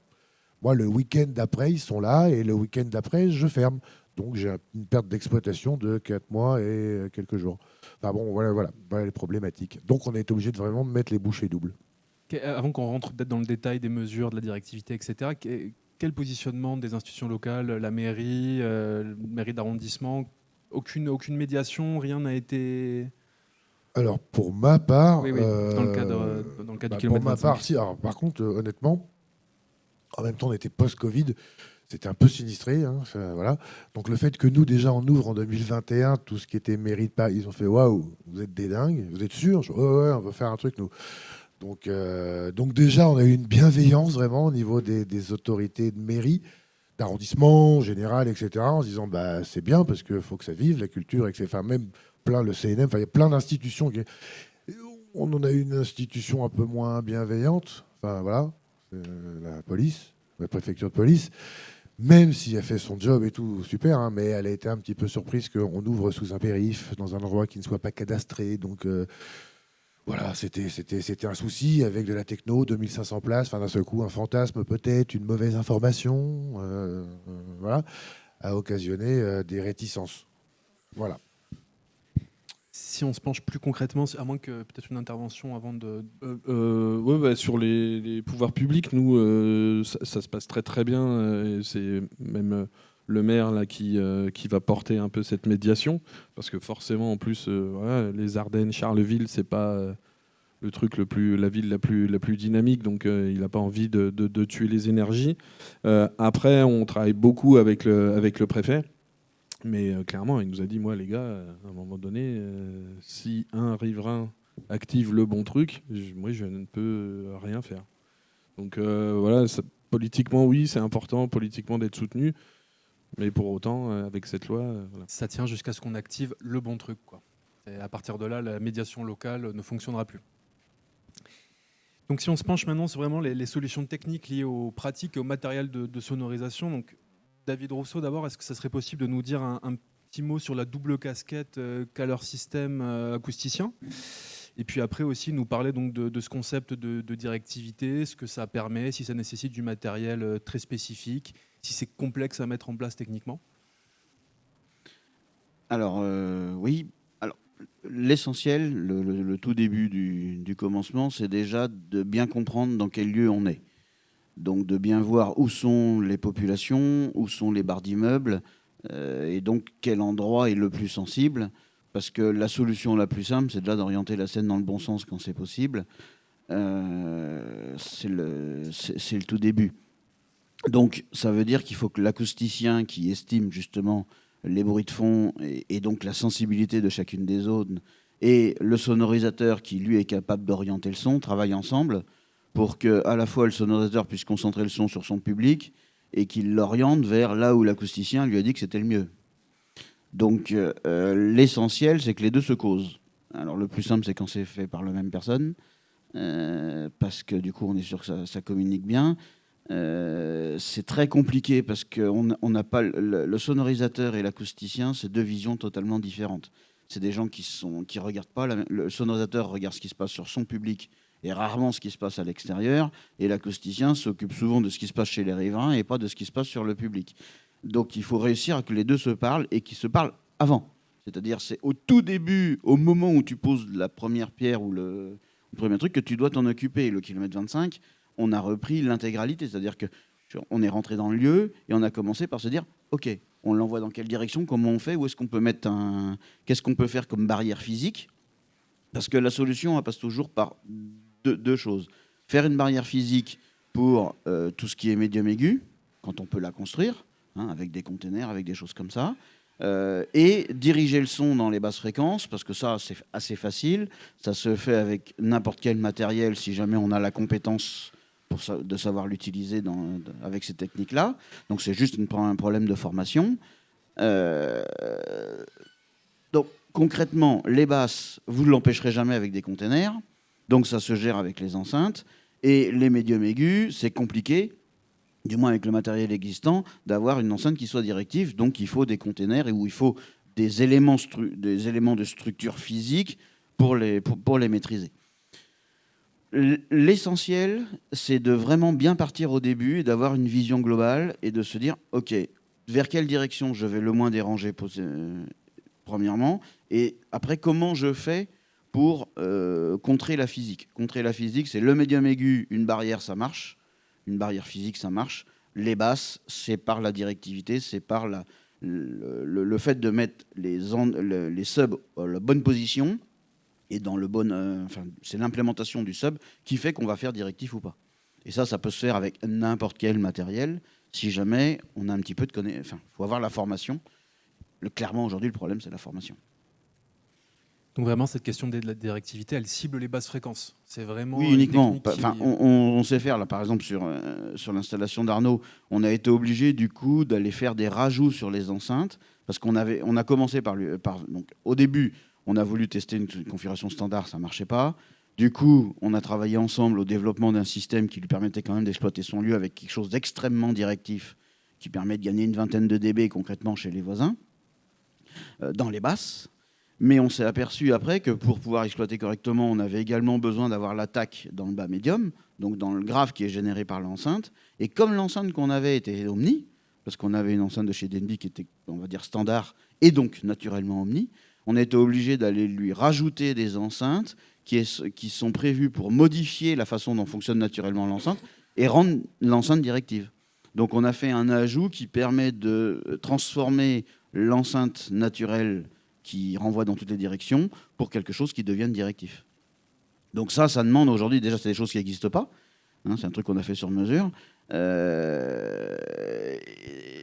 Moi, le week-end d'après, ils sont là, et le week-end d'après, je ferme. Donc, j'ai une perte d'exploitation de 4 mois et quelques jours. Enfin bon, voilà les problématiques. Donc, on est obligé de vraiment mettre les bouchées doubles. Avant qu'on rentre peut-être dans le détail des mesures, de la directivité, etc., quel positionnement des institutions locales, la mairie, mairie d'arrondissement, aucune médiation, rien n'a été... Alors, pour ma part... Oui, dans le cadre du kilomètre Pour ma 25. part, si. Alors, par contre, honnêtement, en même temps, on était post-Covid, c'était un peu sinistré. Hein, voilà. Donc, le fait que nous, déjà, on ouvre en 2021 tout ce qui était mairie de Paris, ils ont fait « Waouh, vous êtes des dingues, vous êtes sûrs ?» Ouais, on va faire un truc, nous. Donc déjà, on a eu une bienveillance, vraiment, au niveau des autorités de mairie, d'arrondissement, général, etc., en se disant « C'est bien, parce qu'il faut que ça vive, la culture, etc. » Enfin, même le CNM, il y a plein d'institutions qui... On en a une institution un peu moins bienveillante, enfin voilà, la police, la préfecture de police, même si elle fait son job et tout, super, hein, mais elle a été un petit peu surprise qu'on ouvre sous un périph', dans un endroit qui ne soit pas cadastré, donc voilà, c'était un souci avec de la techno, 2500 places, enfin d'un seul coup, un fantasme peut-être, une mauvaise information, voilà, a occasionné des réticences. Voilà. Si on se penche plus concrètement, à moins que peut-être une intervention avant de... Sur les pouvoirs publics, nous, ça se passe très très bien. C'est même le maire là qui va porter un peu cette médiation, parce que forcément, en plus, les Ardennes, Charleville, c'est pas le truc la ville la plus dynamique, donc il n'a pas envie de tuer les énergies. Après, on travaille beaucoup avec le préfet. Mais clairement, il nous a dit, moi, les gars, à un moment donné, si un riverain active le bon truc, moi, je ne peux rien faire. Donc voilà, politiquement, oui, c'est important, politiquement, d'être soutenu. Mais pour autant, avec cette loi... voilà. Ça tient jusqu'à ce qu'on active le bon truc, quoi. Et à partir de là, la médiation locale ne fonctionnera plus. Donc si on se penche maintenant sur vraiment les solutions techniques liées aux pratiques et au matériel de sonorisation, donc David Rousseau, d'abord, est-ce que ça serait possible de nous dire un petit mot sur la double casquette qu'a leur système acousticien? Et puis après aussi nous parler donc de ce concept de directivité, ce que ça permet, si ça nécessite du matériel très spécifique, si c'est complexe à mettre en place techniquement? Alors, oui. Alors, l'essentiel, le tout début du commencement, c'est déjà de bien comprendre dans quel lieu on est. Donc de bien voir où sont les populations, où sont les barres d'immeubles, et donc quel endroit est le plus sensible, parce que la solution la plus simple, c'est déjà d'orienter la scène dans le bon sens quand c'est possible. C'est le tout début. Donc ça veut dire qu'il faut que l'acousticien qui estime justement les bruits de fond et donc la sensibilité de chacune des zones, et le sonorisateur qui lui est capable d'orienter le son, travaillent ensemble, pour que à la fois le sonorisateur puisse concentrer le son sur son public et qu'il l'oriente vers là où l'acousticien lui a dit que c'était le mieux. Donc l'essentiel, c'est que les deux se causent. Alors le plus simple, c'est quand c'est fait par la même personne, parce que du coup, on est sûr que ça communique bien. C'est très compliqué parce qu'on n'a pas le sonorisateur et l'acousticien, c'est deux visions totalement différentes. C'est des gens qui regardent pas. Le sonorisateur regarde ce qui se passe sur son public et rarement ce qui se passe à l'extérieur. Et l'acousticien s'occupe souvent de ce qui se passe chez les riverains et pas de ce qui se passe sur le public. Donc il faut réussir à que les deux se parlent et qu'ils se parlent avant. C'est-à-dire c'est au tout début, au moment où tu poses la première pierre ou le premier truc, que tu dois t'en occuper. Le kilomètre 25, on a repris l'intégralité. C'est-à-dire qu'on est rentré dans le lieu et on a commencé par se dire « Ok, on l'envoie dans quelle direction, comment on fait, où est-ce qu'on peut mettre qu'est-ce qu'on peut faire comme barrière physique ?» Parce que la solution, elle passe toujours par deux choses. Faire une barrière physique pour tout ce qui est médium aigu, quand on peut la construire, hein, avec des containers, avec des choses comme ça. Et diriger le son dans les basses fréquences, parce que ça, c'est assez facile. Ça se fait avec n'importe quel matériel, si jamais on a la compétence de savoir l'utiliser avec ces techniques-là. Donc, c'est juste un problème de formation. Donc, concrètement, les basses, vous ne l'empêcherez jamais avec des containers. Donc, ça se gère avec les enceintes. Et les médiums aigus, c'est compliqué, du moins avec le matériel existant, d'avoir une enceinte qui soit directive. Donc, il faut des containers et où il faut des éléments de structure physique pour les maîtriser. L'essentiel, c'est de vraiment bien partir au début et d'avoir une vision globale et de se dire, OK, vers quelle direction je vais le moins déranger, premièrement, et après, comment je fais pour contrer la physique. Contrer la physique, c'est le médium aigu, une barrière, ça marche. Une barrière physique, ça marche. Les basses, c'est par la directivité, c'est par le fait de mettre les subs à la bonne position et dans le bon... c'est l'implémentation du sub qui fait qu'on va faire directif ou pas. Et ça peut se faire avec n'importe quel matériel, si jamais on a un petit peu de connaissance. Enfin, il faut avoir la formation. Clairement, aujourd'hui, le problème, c'est la formation. Donc vraiment, cette question de la directivité, elle cible les basses fréquences. C'est vraiment... Oui, uniquement. Enfin, on sait faire, là, par exemple, sur l'installation d'Arnaud, on a été obligé, du coup, d'aller faire des rajouts sur les enceintes, parce qu'on a commencé donc, au début, on a voulu tester une configuration standard, ça ne marchait pas. Du coup, on a travaillé ensemble au développement d'un système qui lui permettait quand même d'exploiter son lieu avec quelque chose d'extrêmement directif, qui permet de gagner une vingtaine de dB concrètement chez les voisins, dans les basses. Mais on s'est aperçu après que pour pouvoir exploiter correctement, on avait également besoin d'avoir l'attaque dans le bas médium, donc dans le grave qui est généré par l'enceinte. Et comme l'enceinte qu'on avait était Omni, parce qu'on avait une enceinte de chez Denby qui était, on va dire, standard, et donc naturellement Omni, on a été obligé d'aller lui rajouter des enceintes qui sont prévues pour modifier la façon dont fonctionne naturellement l'enceinte et rendre l'enceinte directive. Donc on a fait un ajout qui permet de transformer l'enceinte naturelle qui renvoie dans toutes les directions pour quelque chose qui devienne directif. Donc ça demande aujourd'hui, déjà c'est des choses qui n'existent pas, hein, c'est un truc qu'on a fait sur mesure,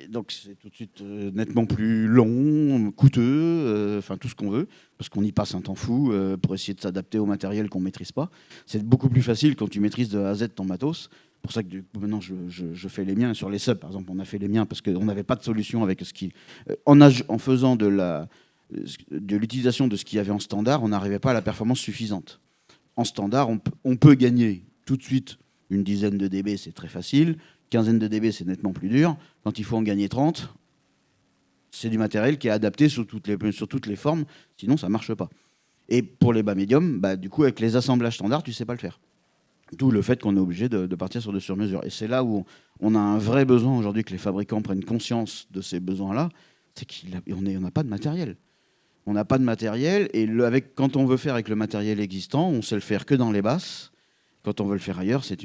donc c'est tout de suite nettement plus long, coûteux, enfin tout ce qu'on veut, parce qu'on y passe un temps fou pour essayer de s'adapter au matériel qu'on ne maîtrise pas. C'est beaucoup plus facile quand tu maîtrises de A à Z ton matos. C'est pour ça que maintenant je fais les miens sur les subs, par exemple on a fait les miens parce qu'on n'avait pas de solution avec ce qui... en faisant de l'utilisation de ce qu'il y avait en standard, on n'arrivait pas à la performance suffisante. En standard, on peut gagner tout de suite une dizaine de dB, c'est très facile. Quinzaine de dB, c'est nettement plus dur. Quand il faut en gagner 30, c'est du matériel qui est adapté sur toutes les formes, sinon ça ne marche pas. Et pour les bas médiums, du coup, avec les assemblages standards, tu ne sais pas le faire. D'où le fait qu'on est obligé de partir sur de sur-mesure. Et c'est là où on a un vrai besoin aujourd'hui que les fabricants prennent conscience de ces besoins-là, c'est qu'on n'a pas de matériel. On n'a pas de matériel, et quand on veut faire avec le matériel existant, on sait le faire que dans les basses. Quand on veut le faire ailleurs, ça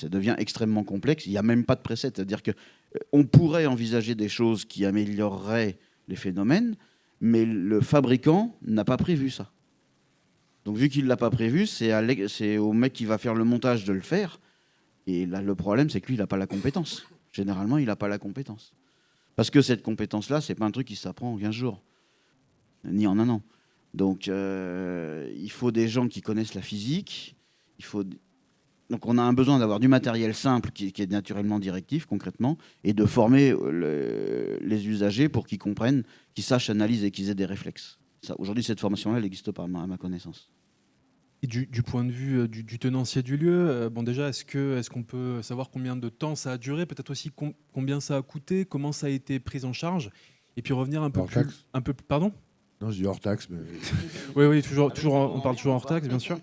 devient extrêmement complexe. Il n'y a même pas de preset. C'est-à-dire qu'on pourrait envisager des choses qui amélioreraient les phénomènes, mais le fabricant n'a pas prévu ça. Donc vu qu'il ne l'a pas prévu, c'est au mec qui va faire le montage de le faire. Et là, le problème, c'est que lui, il n'a pas la compétence. Généralement, il n'a pas la compétence. Parce que cette compétence-là, ce n'est pas un truc qui s'apprend en 15 jours. Ni en un an. Donc, il faut des gens qui connaissent la physique. Donc, on a un besoin d'avoir du matériel simple qui est naturellement directif, concrètement, et de former les usagers pour qu'ils comprennent, qu'ils sachent analyser et qu'ils aient des réflexes. Aujourd'hui, cette formation-là, elle n'existe pas, à ma connaissance. Et du point de vue du tenancier du lieu, déjà, est-ce qu'on peut savoir combien de temps ça a duré, peut-être aussi combien ça a coûté, comment ça a été pris en charge, et puis revenir un peu plus... Pardon ? Non, je dis hors taxe, mais... Oui, toujours, on parle toujours hors taxe, bien sûr.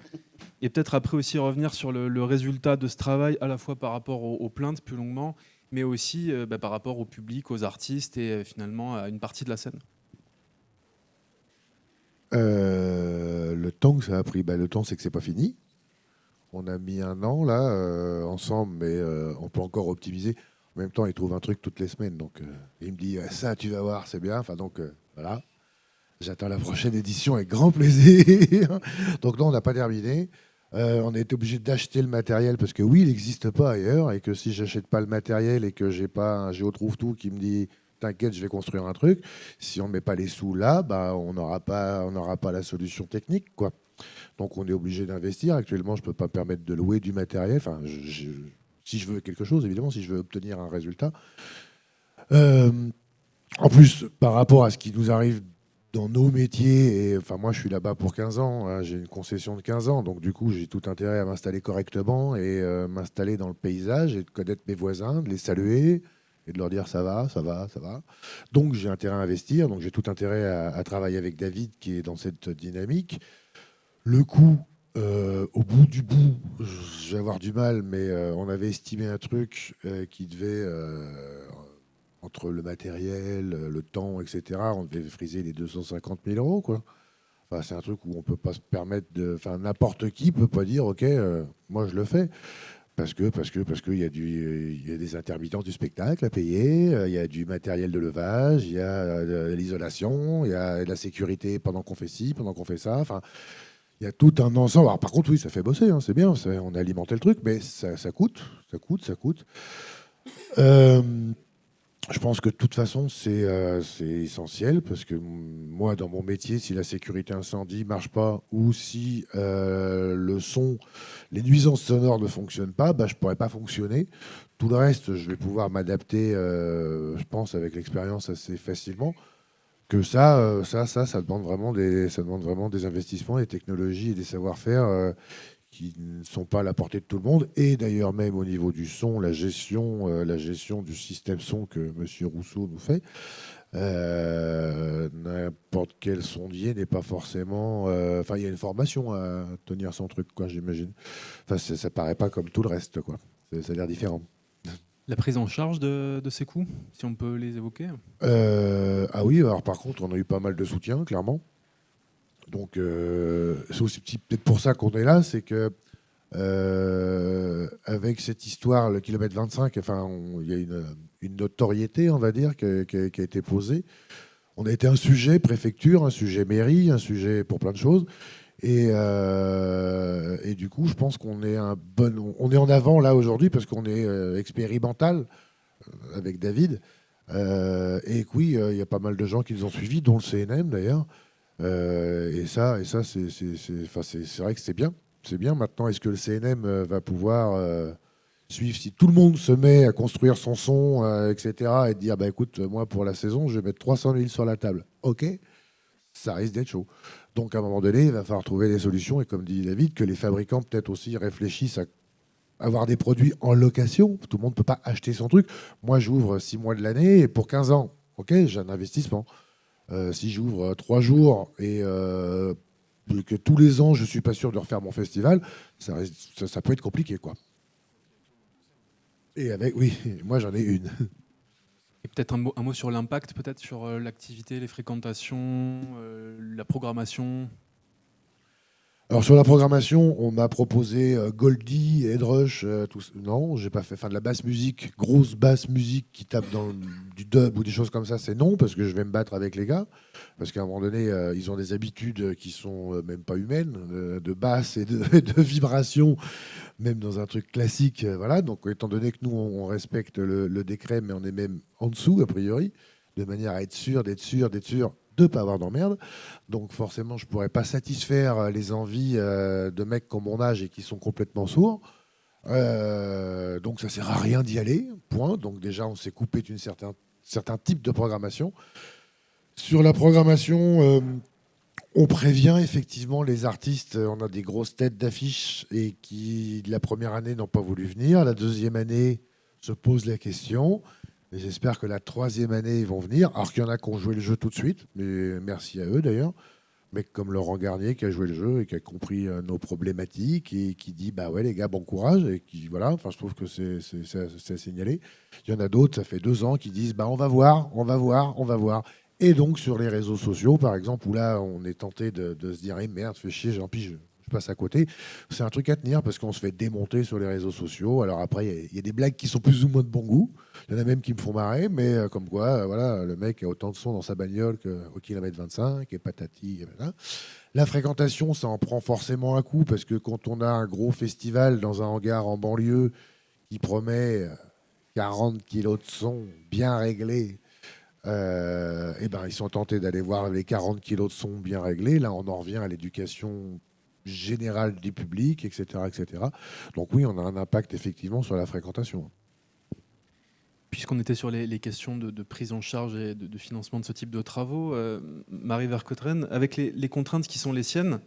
Et peut-être après aussi revenir sur le résultat de ce travail, à la fois par rapport aux plaintes plus longuement, mais aussi par rapport au public, aux artistes et finalement à une partie de la scène. Le temps que ça a pris, le temps, c'est que c'est pas fini. On a mis un an là ensemble, mais on peut encore optimiser. En même temps, il trouve un truc toutes les semaines, donc il me dit ça, tu vas voir, c'est bien. Enfin donc voilà. J'attends la prochaine édition avec grand plaisir. Donc non, on n'a pas terminé. On a été obligé d'acheter le matériel parce que oui, il n'existe pas ailleurs et que si j'achète pas le matériel et que j'ai pas un géotrouve-tout qui me dit t'inquiète, je vais construire un truc, si on ne met pas les sous là, bah, on n'aura pas la solution technique, quoi. Donc on est obligé d'investir. Actuellement, je ne peux pas me permettre de louer du matériel. Enfin, si je veux quelque chose, évidemment, si je veux obtenir un résultat. En plus, par rapport à ce qui nous arrive dans nos métiers, et enfin moi je suis là-bas pour 15 ans, hein, j'ai une concession de 15 ans, donc du coup j'ai tout intérêt à m'installer correctement et m'installer dans le paysage et de connaître mes voisins, de les saluer et de leur dire ça va, ça va, ça va. Donc j'ai intérêt à investir, donc j'ai tout intérêt à travailler avec David qui est dans cette dynamique. Le coût, au bout du bout, je vais avoir du mal, mais on avait estimé un truc qui devait... entre le matériel, le temps, etc., on devait friser les 250 000 euros, quoi. Enfin, c'est un truc où on peut pas se permettre de... Enfin, n'importe qui peut pas dire, OK, moi je le fais. Parce qu'il y a des intermittents du spectacle à payer, il y a du matériel de levage, il y a de l'isolation, il y a de la sécurité pendant qu'on fait ci, pendant qu'on fait ça. Enfin, il y a tout un ensemble. Alors, par contre, oui, ça fait bosser, hein, c'est bien, on a alimenté le truc, mais ça coûte, ça coûte, ça coûte. Je pense que de toute façon, c'est essentiel parce que moi, dans mon métier, si la sécurité incendie ne marche pas ou si le son, les nuisances sonores ne fonctionnent pas, bah, je ne pourrais pas fonctionner. Tout le reste, je vais pouvoir m'adapter, je pense, avec l'expérience assez facilement. Que ça demande vraiment des investissements, des technologies et des savoir-faire qui ne sont pas à la portée de tout le monde. Et d'ailleurs, même au niveau du son, la gestion du système son que M. Rousseau nous fait, n'importe quel sondier n'est pas forcément... Enfin, il y a une formation à tenir son truc, quoi, j'imagine. Enfin, ça paraît pas comme tout le reste, quoi. Ça a l'air différent. La prise en charge de ces coûts, si on peut les évoquer. Ah oui, alors par contre, on a eu pas mal de soutien, clairement. Donc, c'est aussi peut-être pour ça qu'on est là, c'est que avec cette histoire, le kilomètre 25, enfin, il y a une notoriété, on va dire, qui a été posée. On a été un sujet préfecture, un sujet mairie, un sujet pour plein de choses. Et du coup, je pense qu'on est on est en avant là aujourd'hui parce qu'on est expérimental avec David. Et que oui, il y a pas mal de gens qui nous ont suivis, dont le CNM d'ailleurs. Et ça c'est vrai que c'est bien. C'est bien. Maintenant, est-ce que le CNM va pouvoir suivre si tout le monde se met à construire son son, etc., et de dire, bah, écoute, moi, pour la saison, je vais mettre 300 000 sur la table. OK, ça risque d'être chaud. Donc, à un moment donné, il va falloir trouver des solutions. Et comme dit David, que les fabricants, peut-être aussi, réfléchissent à avoir des produits en location. Tout le monde ne peut pas acheter son truc. Moi, j'ouvre 6 mois de l'année et pour 15 ans. OK, j'ai un investissement. Si j'ouvre 3 jours et que tous les ans, je ne suis pas sûr de refaire mon festival, ça peut être compliqué, quoi. Et oui, moi j'en ai une. Et peut-être un mot sur l'impact, peut-être sur l'activité, les fréquentations, la programmation. Alors sur la programmation, on m'a proposé Goldie, Headrush, non, j'ai pas fait. Enfin, de la basse musique, grosse basse musique qui tape dans du dub ou des choses comme ça, c'est non, parce que je vais me battre avec les gars. Parce qu'à un moment donné, ils ont des habitudes qui sont même pas humaines, de basse et de vibration, même dans un truc classique. Voilà. Donc étant donné que nous, on respecte le décret, mais on est même en dessous, a priori, de manière à être sûr de ne pas avoir d'emmerde. Donc forcément, je ne pourrais pas satisfaire les envies de mecs comme mon âge et qui sont complètement sourds. Donc ça ne sert à rien d'y aller, point. Donc déjà, on s'est coupé d'un certain type de programmation. Sur la programmation, on prévient effectivement les artistes. On a des grosses têtes d'affiche et qui, la première année, n'ont pas voulu venir. La deuxième année, se pose la question. Et j'espère que la troisième année, ils vont venir. Alors qu'il y en a qui ont joué le jeu tout de suite, mais merci à eux d'ailleurs. Mec comme Laurent Garnier qui a joué le jeu et qui a compris nos problématiques et qui dit bah ouais les gars, bon courage. Et qui voilà, enfin je trouve que c'est à signaler. Il y en a d'autres, ça fait 2 ans, qui disent bah on va voir. Et donc sur les réseaux sociaux, par exemple, où là on est tenté de se dire merde, fais chier, Jean-Pi, je passe à côté. C'est un truc à tenir parce qu'on se fait démonter sur les réseaux sociaux. Alors après, il y a des blagues qui sont plus ou moins de bon goût. Il y en a même qui me font marrer, mais comme quoi, voilà, le mec a autant de son dans sa bagnole qu'au kilomètre 25 et patati. Et voilà. La fréquentation, ça en prend forcément un coup parce que quand on a un gros festival dans un hangar en banlieue qui promet 40 kilos de son bien réglés, et ben, ils sont tentés d'aller voir les 40 kilos de son bien réglés. Là, on en revient à l'éducation générale du public, etc., etc. Donc oui, on a un impact effectivement sur la fréquentation. Puisqu'on était sur les questions de prise en charge et de financement de ce type de travaux, Marie Vercotteren, avec les contraintes qui sont les siennes,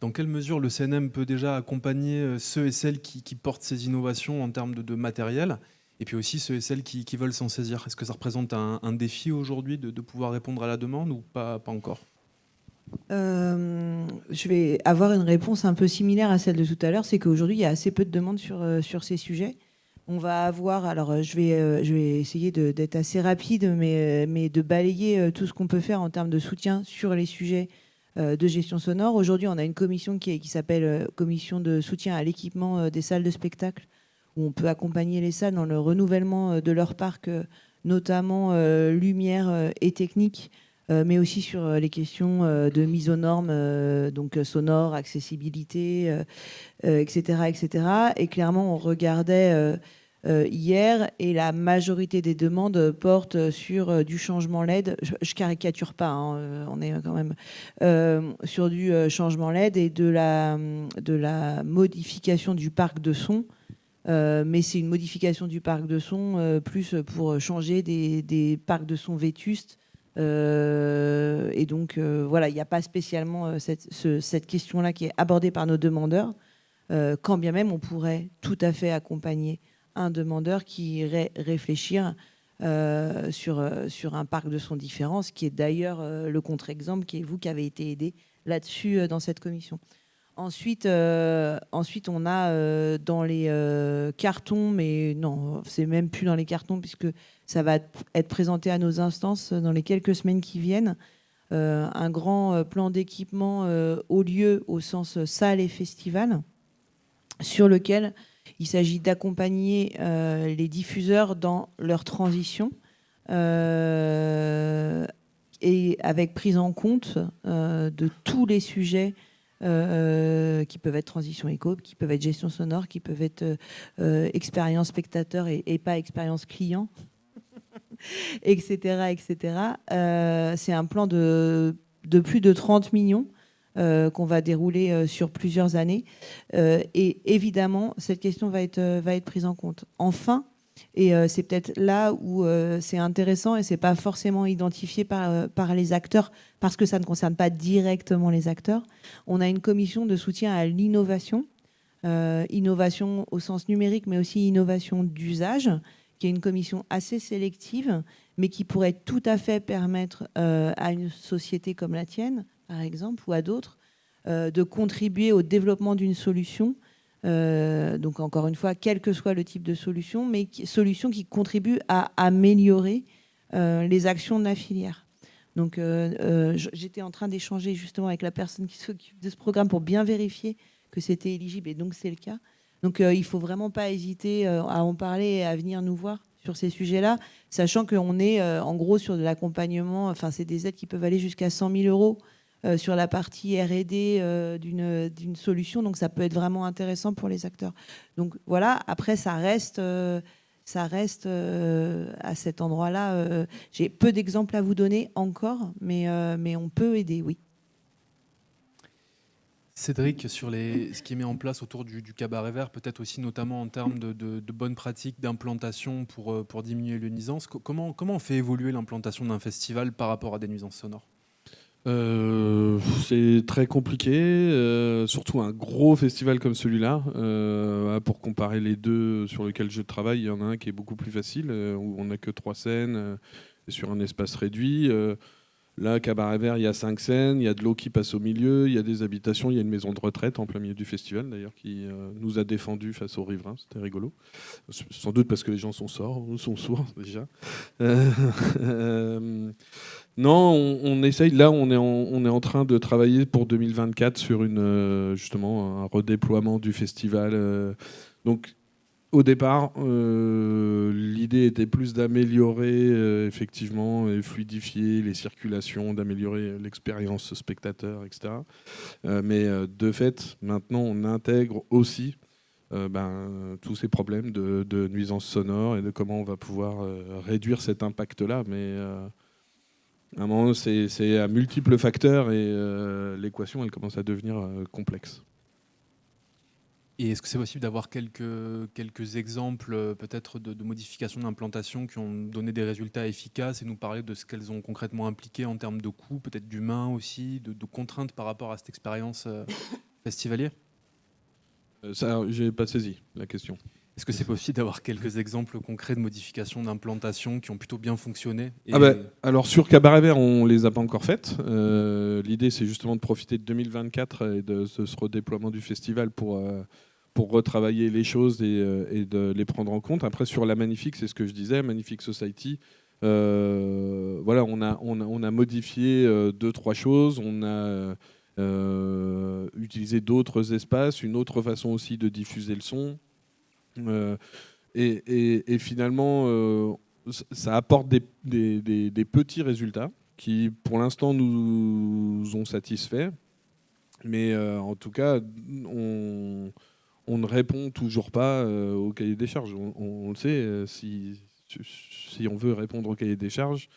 dans quelle mesure le CNM peut déjà accompagner ceux et celles qui portent ces innovations en termes de matériel, et puis aussi ceux et celles qui veulent s'en saisir? Est-ce que ça représente un défi aujourd'hui de pouvoir répondre à la demande ou pas encore? Je vais avoir une réponse un peu similaire à celle de tout à l'heure, c'est qu'aujourd'hui, il y a assez peu de demandes sur ces sujets. On va avoir, alors je vais essayer d'être assez rapide, mais de balayer tout ce qu'on peut faire en termes de soutien sur les sujets de gestion sonore. Aujourd'hui, on a une commission qui s'appelle Commission de soutien à l'équipement des salles de spectacle, où on peut accompagner les salles dans le renouvellement de leur parc, notamment lumière et technique, mais aussi sur les questions de mise aux normes, donc sonore, accessibilité, etc., etc. Et clairement, on regardait hier, et la majorité des demandes portent sur du changement LED. Je caricature pas, hein, on est quand même sur du changement LED et de la modification du parc de son. Mais c'est une modification du parc de son plus pour changer des parcs de son vétustes. Et donc, voilà, il n'y a pas spécialement cette question-là qui est abordée par nos demandeurs, quand bien même on pourrait tout à fait accompagner un demandeur qui irait réfléchir sur un parc de son différent, ce qui est d'ailleurs le contre-exemple, qui est vous qui avez été aidé là-dessus dans cette commission. Ensuite, on a dans les cartons, mais non, c'est même plus dans les cartons, puisque ça va être présenté à nos instances dans les quelques semaines qui viennent, un grand plan d'équipement au lieu, au sens salle et festival, sur lequel il s'agit d'accompagner les diffuseurs dans leur transition, et avec prise en compte de tous les sujets qui peuvent être transition éco, qui peuvent être gestion sonore, qui peuvent être expérience spectateur et pas expérience client, etc. etc. C'est un plan de plus de 30 millions qu'on va dérouler sur plusieurs années. Et évidemment, cette question va être prise en compte. Enfin, et c'est peut-être là où c'est intéressant et c'est pas forcément identifié par les acteurs parce que ça ne concerne pas directement les acteurs. On a une commission de soutien à l'innovation, innovation au sens numérique, mais aussi innovation d'usage, qui est une commission assez sélective, mais qui pourrait tout à fait permettre à une société comme la tienne, par exemple, ou à d'autres, de contribuer au développement d'une solution. Donc encore une fois, quel que soit le type de solution, mais solution qui contribue à améliorer les actions de la filière. Donc j'étais en train d'échanger justement avec la personne qui s'occupe de ce programme pour bien vérifier que c'était éligible, et donc c'est le cas. Donc il ne faut vraiment pas hésiter à en parler et à venir nous voir sur ces sujets-là, sachant qu'on est en gros sur de l'accompagnement, enfin c'est des aides qui peuvent aller jusqu'à 100 000 euros sur la partie R&D d'une solution, donc ça peut être vraiment intéressant pour les acteurs. Donc voilà, après ça reste à cet endroit-là. J'ai peu d'exemples à vous donner encore, mais on peut aider, oui. Cédric, sur ce qui est mis en place autour du cabaret vert, peut-être aussi notamment en termes de bonnes pratiques d'implantation pour diminuer les nuisances, comment on fait évoluer l'implantation d'un festival par rapport à des nuisances sonores ? C'est très compliqué, surtout un gros festival comme celui-là. Pour comparer les deux sur lesquels je travaille, il y en a un qui est beaucoup plus facile, où on n'a que 3 scènes, sur un espace réduit. Là, Cabaret Vert, il y a 5 scènes, il y a de l'eau qui passe au milieu, il y a des habitations, il y a une maison de retraite en plein milieu du festival, d'ailleurs, qui nous a défendus face aux riverains. C'était rigolo. Sans doute parce que les gens sont sourds déjà. Non, on essaye. Là, on est en train de travailler pour 2024 sur justement un redéploiement du festival. Donc, au départ, l'idée était plus d'améliorer effectivement et fluidifier les circulations, d'améliorer l'expérience spectateur, etc. Mais de fait, maintenant, on intègre aussi tous ces problèmes de nuisance sonore et de comment on va pouvoir réduire cet impact-là. Mais à un moment, c'est à multiples facteurs et l'équation, elle commence à devenir complexe. Et est-ce que c'est possible d'avoir quelques exemples peut-être de modifications d'implantation qui ont donné des résultats efficaces et nous parler de ce qu'elles ont concrètement impliqué en termes de coûts, peut-être d'humains aussi, de contraintes par rapport à cette expérience festivalière ? Ça, j'ai pas saisi la question. Est-ce que c'est possible d'avoir quelques exemples concrets de modifications d'implantation qui ont plutôt bien fonctionné Alors sur Cabaret Vert, on les a pas encore faites. L'idée, c'est justement de profiter de 2024 et de ce redéploiement du festival pour retravailler les choses et de les prendre en compte. Après, sur la Magnifique, c'est ce que je disais, Magnifique Society. Voilà, on a modifié 2-3 choses. On a utilisé d'autres espaces, une autre façon aussi de diffuser le son. Et finalement, ça apporte des petits résultats qui, pour l'instant, nous ont satisfaits. Mais en tout cas, on ne répond toujours pas au cahier des charges. On le sait, si on veut répondre au cahier des charges,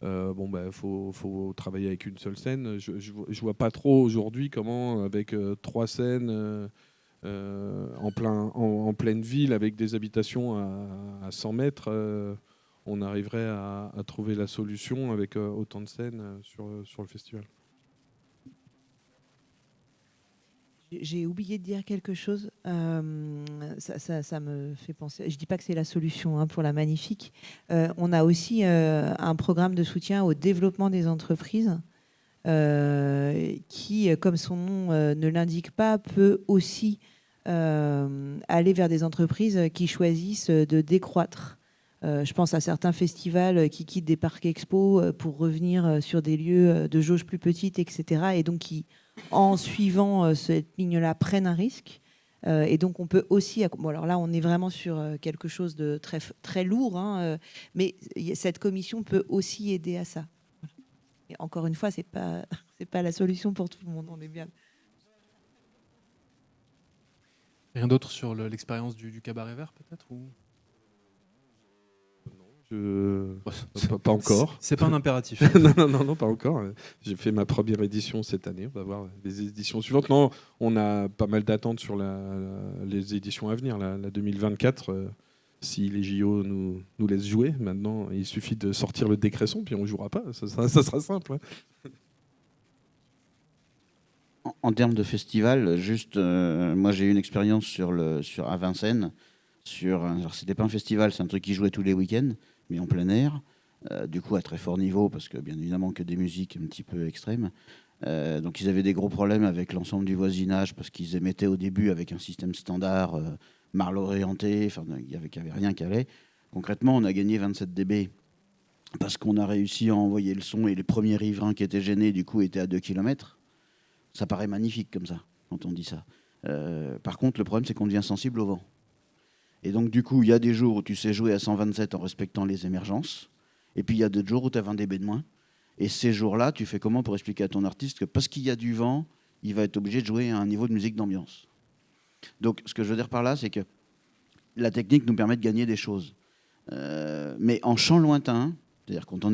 faut travailler avec une seule scène. Je vois pas trop aujourd'hui comment, avec 3 scènes en pleine ville, avec des habitations à 100 mètres, on arriverait à trouver la solution avec autant de scènes sur le festival. J'ai oublié de dire quelque chose. Ça me fait penser. Je dis pas que c'est la solution pour la Magnifique. On a aussi un programme de soutien au développement des entreprises qui, comme son nom ne l'indique pas, peut aussi aller vers des entreprises qui choisissent de décroître. Je pense à certains festivals qui quittent des parcs expo pour revenir sur des lieux de jauge plus petite, etc. Et donc qui, en suivant cette ligne-là, prennent un risque. Et donc on peut aussi... Bon, alors là, on est vraiment sur quelque chose de très, très lourd, mais cette commission peut aussi aider à ça. Et encore une fois, c'est pas la solution pour tout le monde, on est bien. Rien d'autre sur l'expérience du Cabaret Vert, peut-être ou... Pas encore. C'est pas un impératif. non, pas encore. J'ai fait ma première édition cette année. On va voir les éditions suivantes. Non, on a pas mal d'attentes sur les éditions à venir. La 2024, si les JO nous laissent jouer, maintenant, il suffit de sortir le décresson, puis on ne jouera pas. Ça sera simple. En termes de festival, juste, moi j'ai eu une expérience à Vincennes. Alors c'était pas un festival, c'est un truc qui jouait tous les week-ends, mais en plein air, du coup à très fort niveau, parce que bien évidemment que des musiques un petit peu extrêmes. Donc ils avaient des gros problèmes avec l'ensemble du voisinage, parce qu'ils émettaient au début avec un système standard, mal orienté, enfin il n'y avait rien qui allait. Concrètement, on a gagné 27 dB, parce qu'on a réussi à envoyer le son, et les premiers riverains qui étaient gênés, du coup, étaient à 2 km. Ça paraît magnifique comme ça, quand on dit ça. Par contre, le problème, c'est qu'on devient sensible au vent. Et donc, du coup, il y a des jours où tu sais jouer à 127 en respectant les émergences. Et puis, il y a d'autres jours où tu as 20 dB de moins. Et ces jours-là, tu fais comment pour expliquer à ton artiste que parce qu'il y a du vent, il va être obligé de jouer à un niveau de musique d'ambiance. Donc, ce que je veux dire par là, c'est que la technique nous permet de gagner des choses. Mais en champ lointain, c'est-à-dire quand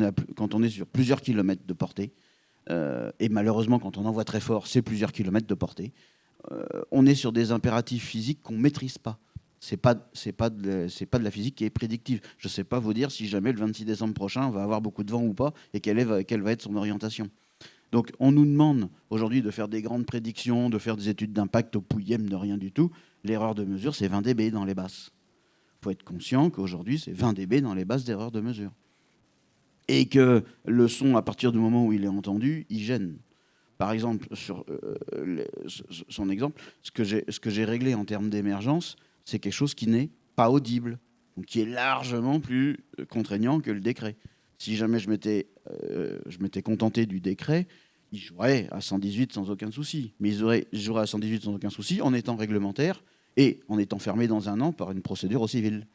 on est sur plusieurs kilomètres de portée, et malheureusement, quand on envoie très fort, c'est plusieurs kilomètres de portée, on est sur des impératifs physiques qu'on ne maîtrise pas. C'est pas de la physique qui est prédictive. Je ne sais pas vous dire si jamais le 26 décembre prochain on va avoir beaucoup de vent ou pas et quelle va être son orientation. Donc on nous demande aujourd'hui de faire des grandes prédictions, de faire des études d'impact au pouillème de rien du tout. L'erreur de mesure, c'est 20 dB dans les basses. Il faut être conscient qu'aujourd'hui, c'est 20 dB dans les basses d'erreur de mesure. et que le son, à partir du moment où il est entendu, il gêne. Par exemple, sur son exemple, ce que j'ai réglé en termes d'émergence, c'est quelque chose qui n'est pas audible, donc qui est largement plus contraignant que le décret. Si jamais je m'étais contenté du décret, ils joueraient à 118 sans aucun souci. Mais ils joueraient à 118 sans aucun souci en étant réglementaires et en étant fermés dans un an par une procédure au civil.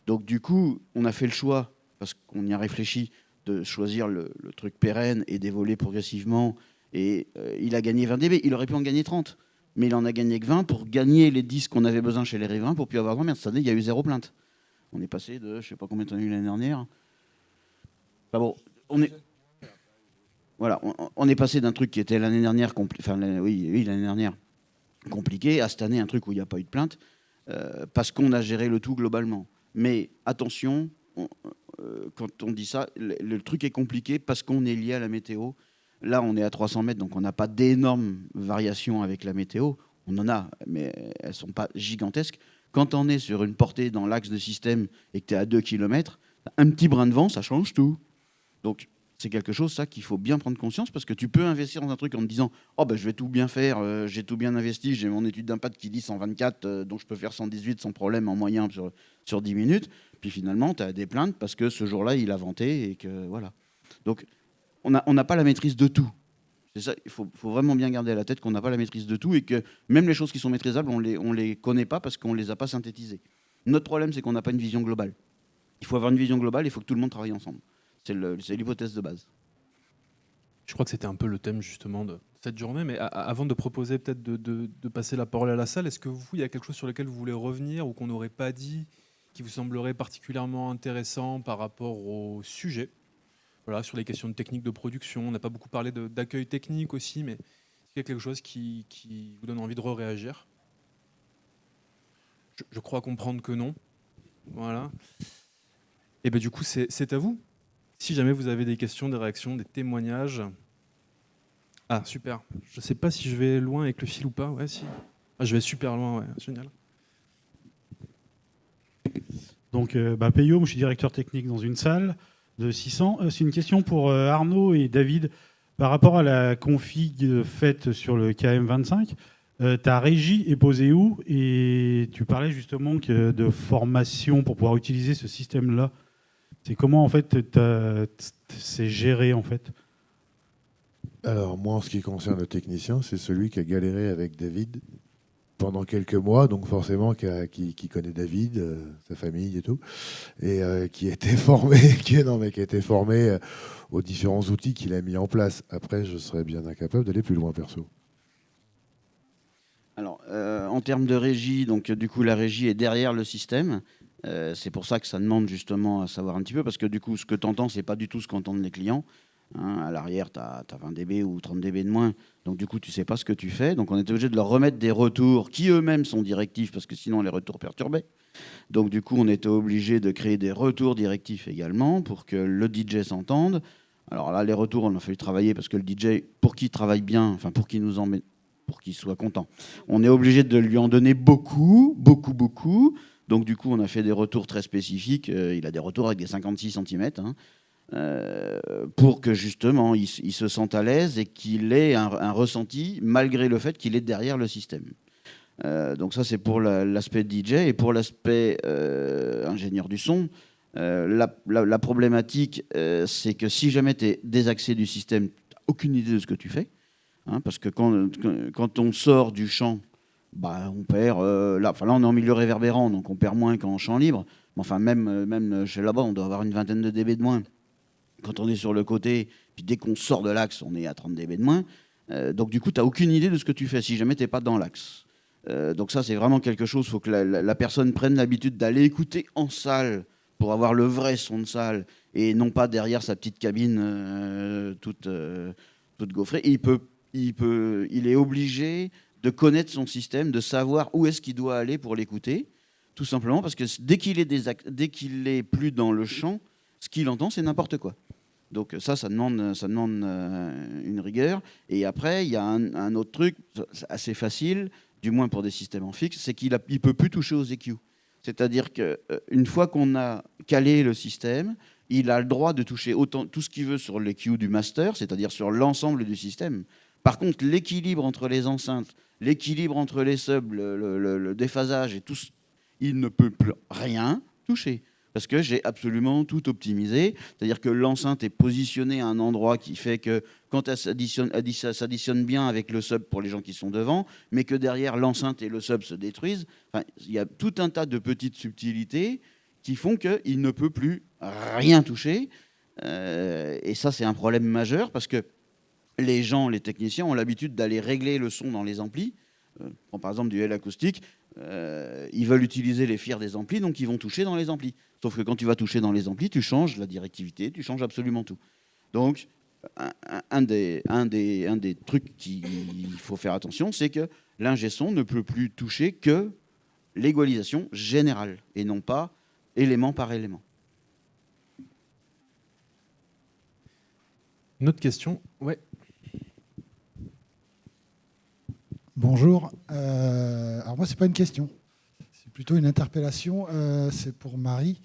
Donc du coup, on a fait le choix, parce qu'on y a réfléchi, de choisir le truc pérenne et d'évoluer progressivement. Et il a gagné 20 dB. Il aurait pu en gagner 30. Mais il en a gagné que 20 pour gagner les 10 qu'on avait besoin chez les riverains pour plus avoir grand merde. Cette année, il y a eu 0 plainte. On est passé de, je ne sais pas combien on a eu l'année dernière. Enfin bon, on est passé d'un truc qui était l'année dernière, l'année dernière compliqué, à cette année un truc où il n'y a pas eu de plainte, parce qu'on a géré le tout globalement. Mais attention, quand on dit ça, le truc est compliqué parce qu'on est lié à la météo. Là, on est à 300 mètres, donc on n'a pas d'énormes variations avec la météo. On en a, mais elles ne sont pas gigantesques. Quand on est sur une portée dans l'axe de système et que tu es à 2 km, un petit brin de vent, ça change tout. Donc, c'est quelque chose, ça, qu'il faut bien prendre conscience, parce que tu peux investir dans un truc en te disant « Oh, ben, je vais tout bien faire, j'ai tout bien investi, j'ai mon étude d'impact qui dit 124, donc je peux faire 118 sans problème en moyen sur 10 minutes. » Puis finalement, tu as des plaintes parce que ce jour-là, il a vanté et que voilà. Donc, on n'a pas la maîtrise de tout. C'est ça, il faut vraiment bien garder à la tête qu'on n'a pas la maîtrise de tout et que même les choses qui sont maîtrisables, on les connaît pas parce qu'on les a pas synthétisées. Notre problème, c'est qu'on n'a pas une vision globale. Il faut avoir une vision globale, il faut que tout le monde travaille ensemble. C'est l'hypothèse de base. Je crois que c'était un peu le thème justement de cette journée, mais avant de proposer peut-être de passer la parole à la salle, est-ce que vous, il y a quelque chose sur lequel vous voulez revenir ou qu'on n'aurait pas dit, qui vous semblerait particulièrement intéressant par rapport au sujet ? Voilà, sur les questions de technique de production, on n'a pas beaucoup parlé d'accueil technique aussi, mais est-ce qu'il y a quelque chose qui vous donne envie de réagir ? Je crois comprendre que non. Voilà. Et bien du coup, c'est à vous. Si jamais vous avez des questions, des réactions, des témoignages. Ah, super. Je ne sais pas si je vais loin avec le fil ou pas. Ouais, si. Ah, je vais super loin, ouais. Génial. Donc, Peyo, moi, je suis directeur technique dans une salle de 600. C'est une question pour Arnaud et David. Par rapport à la config faite sur le KM25, ta régie est posée où ? Et tu parlais justement de formation pour pouvoir utiliser ce système-là. C'est comment, en fait, c'est géré, en fait ? Alors, moi, en ce qui concerne le technicien, c'est celui qui a galéré avec David pendant quelques mois, donc forcément qui connaît David, sa famille et tout, et qui a été formé, aux différents outils qu'il a mis en place. Après, je serais bien incapable d'aller plus loin, perso. Alors, en termes de régie, donc du coup, la régie est derrière le système. C'est pour ça que ça demande justement à savoir un petit peu, parce que du coup, ce que tu entends, c'est pas du tout ce qu'entendent les clients. Hein, à l'arrière, tu as 20 dB ou 30 dB de moins. Donc, du coup, tu sais pas ce que tu fais. Donc, on est obligé de leur remettre des retours qui eux-mêmes sont directifs, parce que sinon, les retours perturbaient. Donc, du coup, on était obligé de créer des retours directifs également pour que le DJ s'entende. Alors là, les retours, on a fallu travailler parce que le DJ, pour qu'il travaille bien, enfin, pour qu'il nous emmène, pour qu'il soit content, on est obligé de lui en donner beaucoup. Donc, du coup, on a fait des retours très spécifiques. Il a des retours avec des 56 cm. Pour que justement il se sente à l'aise et qu'il ait un ressenti malgré le fait qu'il est derrière le système. Donc ça c'est pour l'aspect DJ. Et pour l'aspect ingénieur du son, la problématique c'est que si jamais tu es désaxé du système, tu n'as aucune idée de ce que tu fais, hein, parce que quand on sort du champ, bah, on perd, là on est en milieu réverbérant, donc on perd moins qu'en champ libre. Mais enfin même chez là-bas on doit avoir une vingtaine de dB de moins. Quand on est sur le côté, puis dès qu'on sort de l'axe, on est à 30 dB de moins. Donc du coup, tu n'as aucune idée de ce que tu fais si jamais tu n'es pas dans l'axe. Donc ça, c'est vraiment quelque chose, il faut que la personne prenne l'habitude d'aller écouter en salle pour avoir le vrai son de salle et non pas derrière sa petite cabine toute gaufrée. Et il est obligé de connaître son système, de savoir où est-ce qu'il doit aller pour l'écouter, tout simplement parce que dès qu'il est plus dans le champ, ce qu'il entend, c'est n'importe quoi. Donc ça demande une rigueur. Et après, il y a un autre truc assez facile, du moins pour des systèmes en fixe, c'est qu'il ne peut plus toucher aux EQ. C'est-à-dire qu'une fois qu'on a calé le système, il a le droit de toucher autant, tout ce qu'il veut sur les queues du master, c'est-à-dire sur l'ensemble du système. Par contre, l'équilibre entre les enceintes, l'équilibre entre les subs, le déphasage et tout, il ne peut plus rien toucher. Parce que j'ai absolument tout optimisé. C'est-à-dire que l'enceinte est positionnée à un endroit qui fait que quand elle s'additionne bien avec le sub pour les gens qui sont devant, mais que derrière l'enceinte et le sub se détruisent. Enfin, il y a tout un tas de petites subtilités qui font qu'il ne peut plus rien toucher. Et ça, c'est un problème majeur parce que les gens, les techniciens, ont l'habitude d'aller régler le son dans les amplis. Prends par exemple du L acoustique. Ils veulent utiliser les fils des amplis, donc ils vont toucher dans les amplis. Sauf que quand tu vas toucher dans les amplis, tu changes la directivité, tu changes absolument tout. Donc, un des trucs qu'il faut faire attention, c'est que l'ingé son ne peut plus toucher que l'égalisation générale, et non pas élément par élément. Une autre question? Ouais. Bonjour. Alors moi, c'est pas une question, c'est plutôt une interpellation. C'est pour Marie.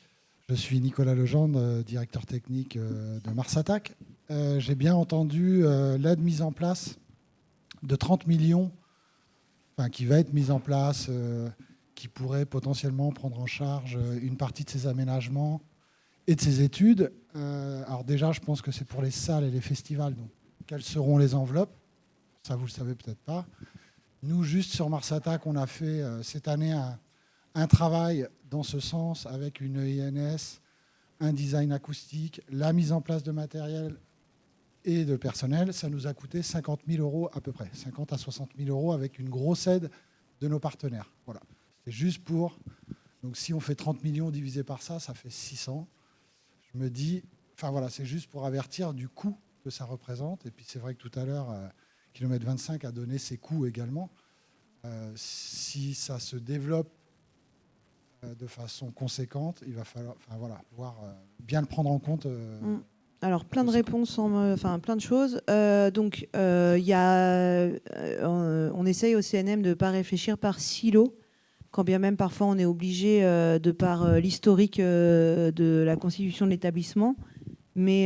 Je suis Nicolas Legendre, directeur technique de Mars Attack. J'ai bien entendu l'aide mise en place de 30 millions, enfin, qui va être mise en place, qui pourrait potentiellement prendre en charge une partie de ces aménagements et de ces études. Alors déjà, je pense que c'est pour les salles et les festivals. Donc, quelles seront les enveloppes? Ça, vous le savez peut-être pas. Nous, juste sur Mars Attack, on a fait cette année un travail dans ce sens avec une INS, un design acoustique, la mise en place de matériel et de personnel. Ça nous a coûté 50 000 € à peu près, 50 à 60 000 € avec une grosse aide de nos partenaires. Voilà. C'est juste pour... Donc si on fait 30 millions divisé par ça, ça fait 600. Je me dis... Enfin voilà, c'est juste pour avertir du coût que ça représente. Et puis c'est vrai que tout à l'heure... Kilomètre 25 a donné ses coûts également. Si ça se développe de façon conséquente, il va falloir pouvoir bien le prendre en compte. Alors, plein de réponses, plein de choses. Donc, on essaye au CNM de ne pas réfléchir par silo, quand bien même parfois on est obligé, de par l'historique de la constitution de l'établissement. Mais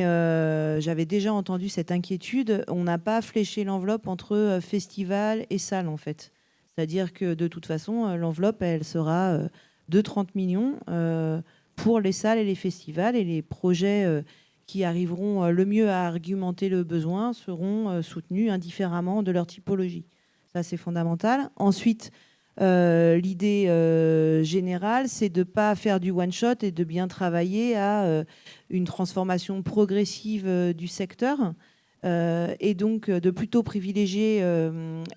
j'avais déjà entendu cette inquiétude. On n'a pas fléché l'enveloppe entre festival et salle, en fait. C'est-à-dire que, de toute façon, l'enveloppe, elle sera de 30 millions pour les salles et les festivals. Et les projets qui arriveront le mieux à argumenter le besoin seront soutenus indifféremment de leur typologie. Ça, c'est fondamental. Ensuite, l'idée générale, c'est de ne pas faire du one-shot et de bien travailler à une transformation progressive du secteur et donc de plutôt privilégier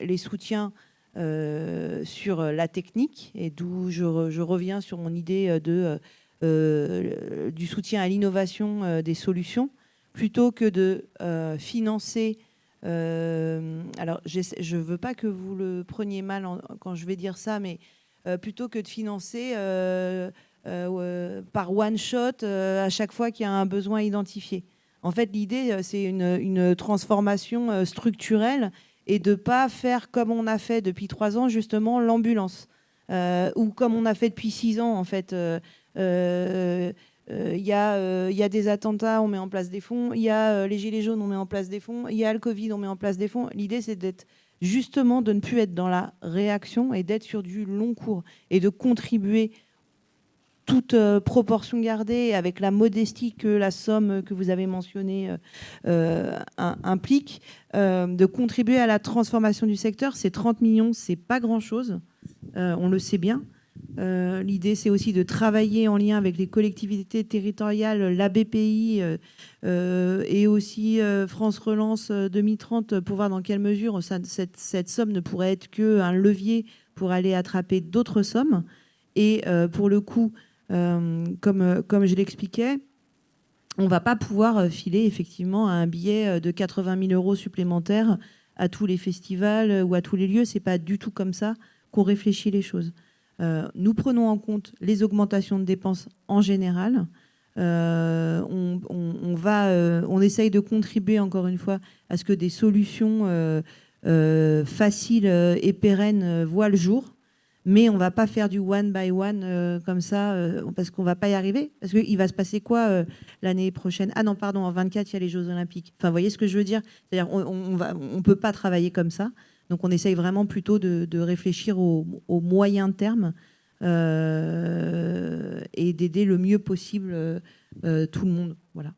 les soutiens sur la technique, et d'où je reviens sur mon idée du soutien à l'innovation des solutions, plutôt que de financer... alors, je ne veux pas que vous le preniez mal quand je vais dire ça, mais plutôt que de financer par one shot à chaque fois qu'il y a un besoin identifié. En fait, l'idée, c'est une transformation structurelle et de ne pas faire comme on a fait depuis 3 ans, justement, l'ambulance, ou comme on a fait depuis 6 ans, en fait. Il y a des attentats, on met en place des fonds. Il y a les gilets jaunes, on met en place des fonds. Il y a le Covid, on met en place des fonds. L'idée, c'est d'être justement de ne plus être dans la réaction et d'être sur du long cours et de contribuer, toute proportion gardée, avec la modestie que la somme que vous avez mentionnée implique, de contribuer à la transformation du secteur. Ces 30 millions, c'est pas grand-chose. On le sait bien. L'idée, c'est aussi de travailler en lien avec les collectivités territoriales, la BPI et aussi France Relance 2030 pour voir dans quelle mesure cette somme ne pourrait être qu'un levier pour aller attraper d'autres sommes. Et pour le coup, comme je l'expliquais, on ne va pas pouvoir filer effectivement un billet de 80 000 € supplémentaires à tous les festivals ou à tous les lieux. Ce n'est pas du tout comme ça qu'on réfléchit les choses. Nous prenons en compte les augmentations de dépenses en général. On essaye de contribuer, encore une fois, à ce que des solutions faciles et pérennes voient le jour. mais on ne va pas faire du one by one comme ça, parce qu'on ne va pas y arriver. Parce qu'il va se passer quoi l'année prochaine? Ah non, pardon, en 24, il y a les Jeux Olympiques. Enfin, vous voyez ce que je veux dire? C'est-à-dire on peut pas travailler comme ça. Donc on essaye vraiment plutôt de réfléchir au moyen terme et d'aider le mieux possible tout le monde. Voilà.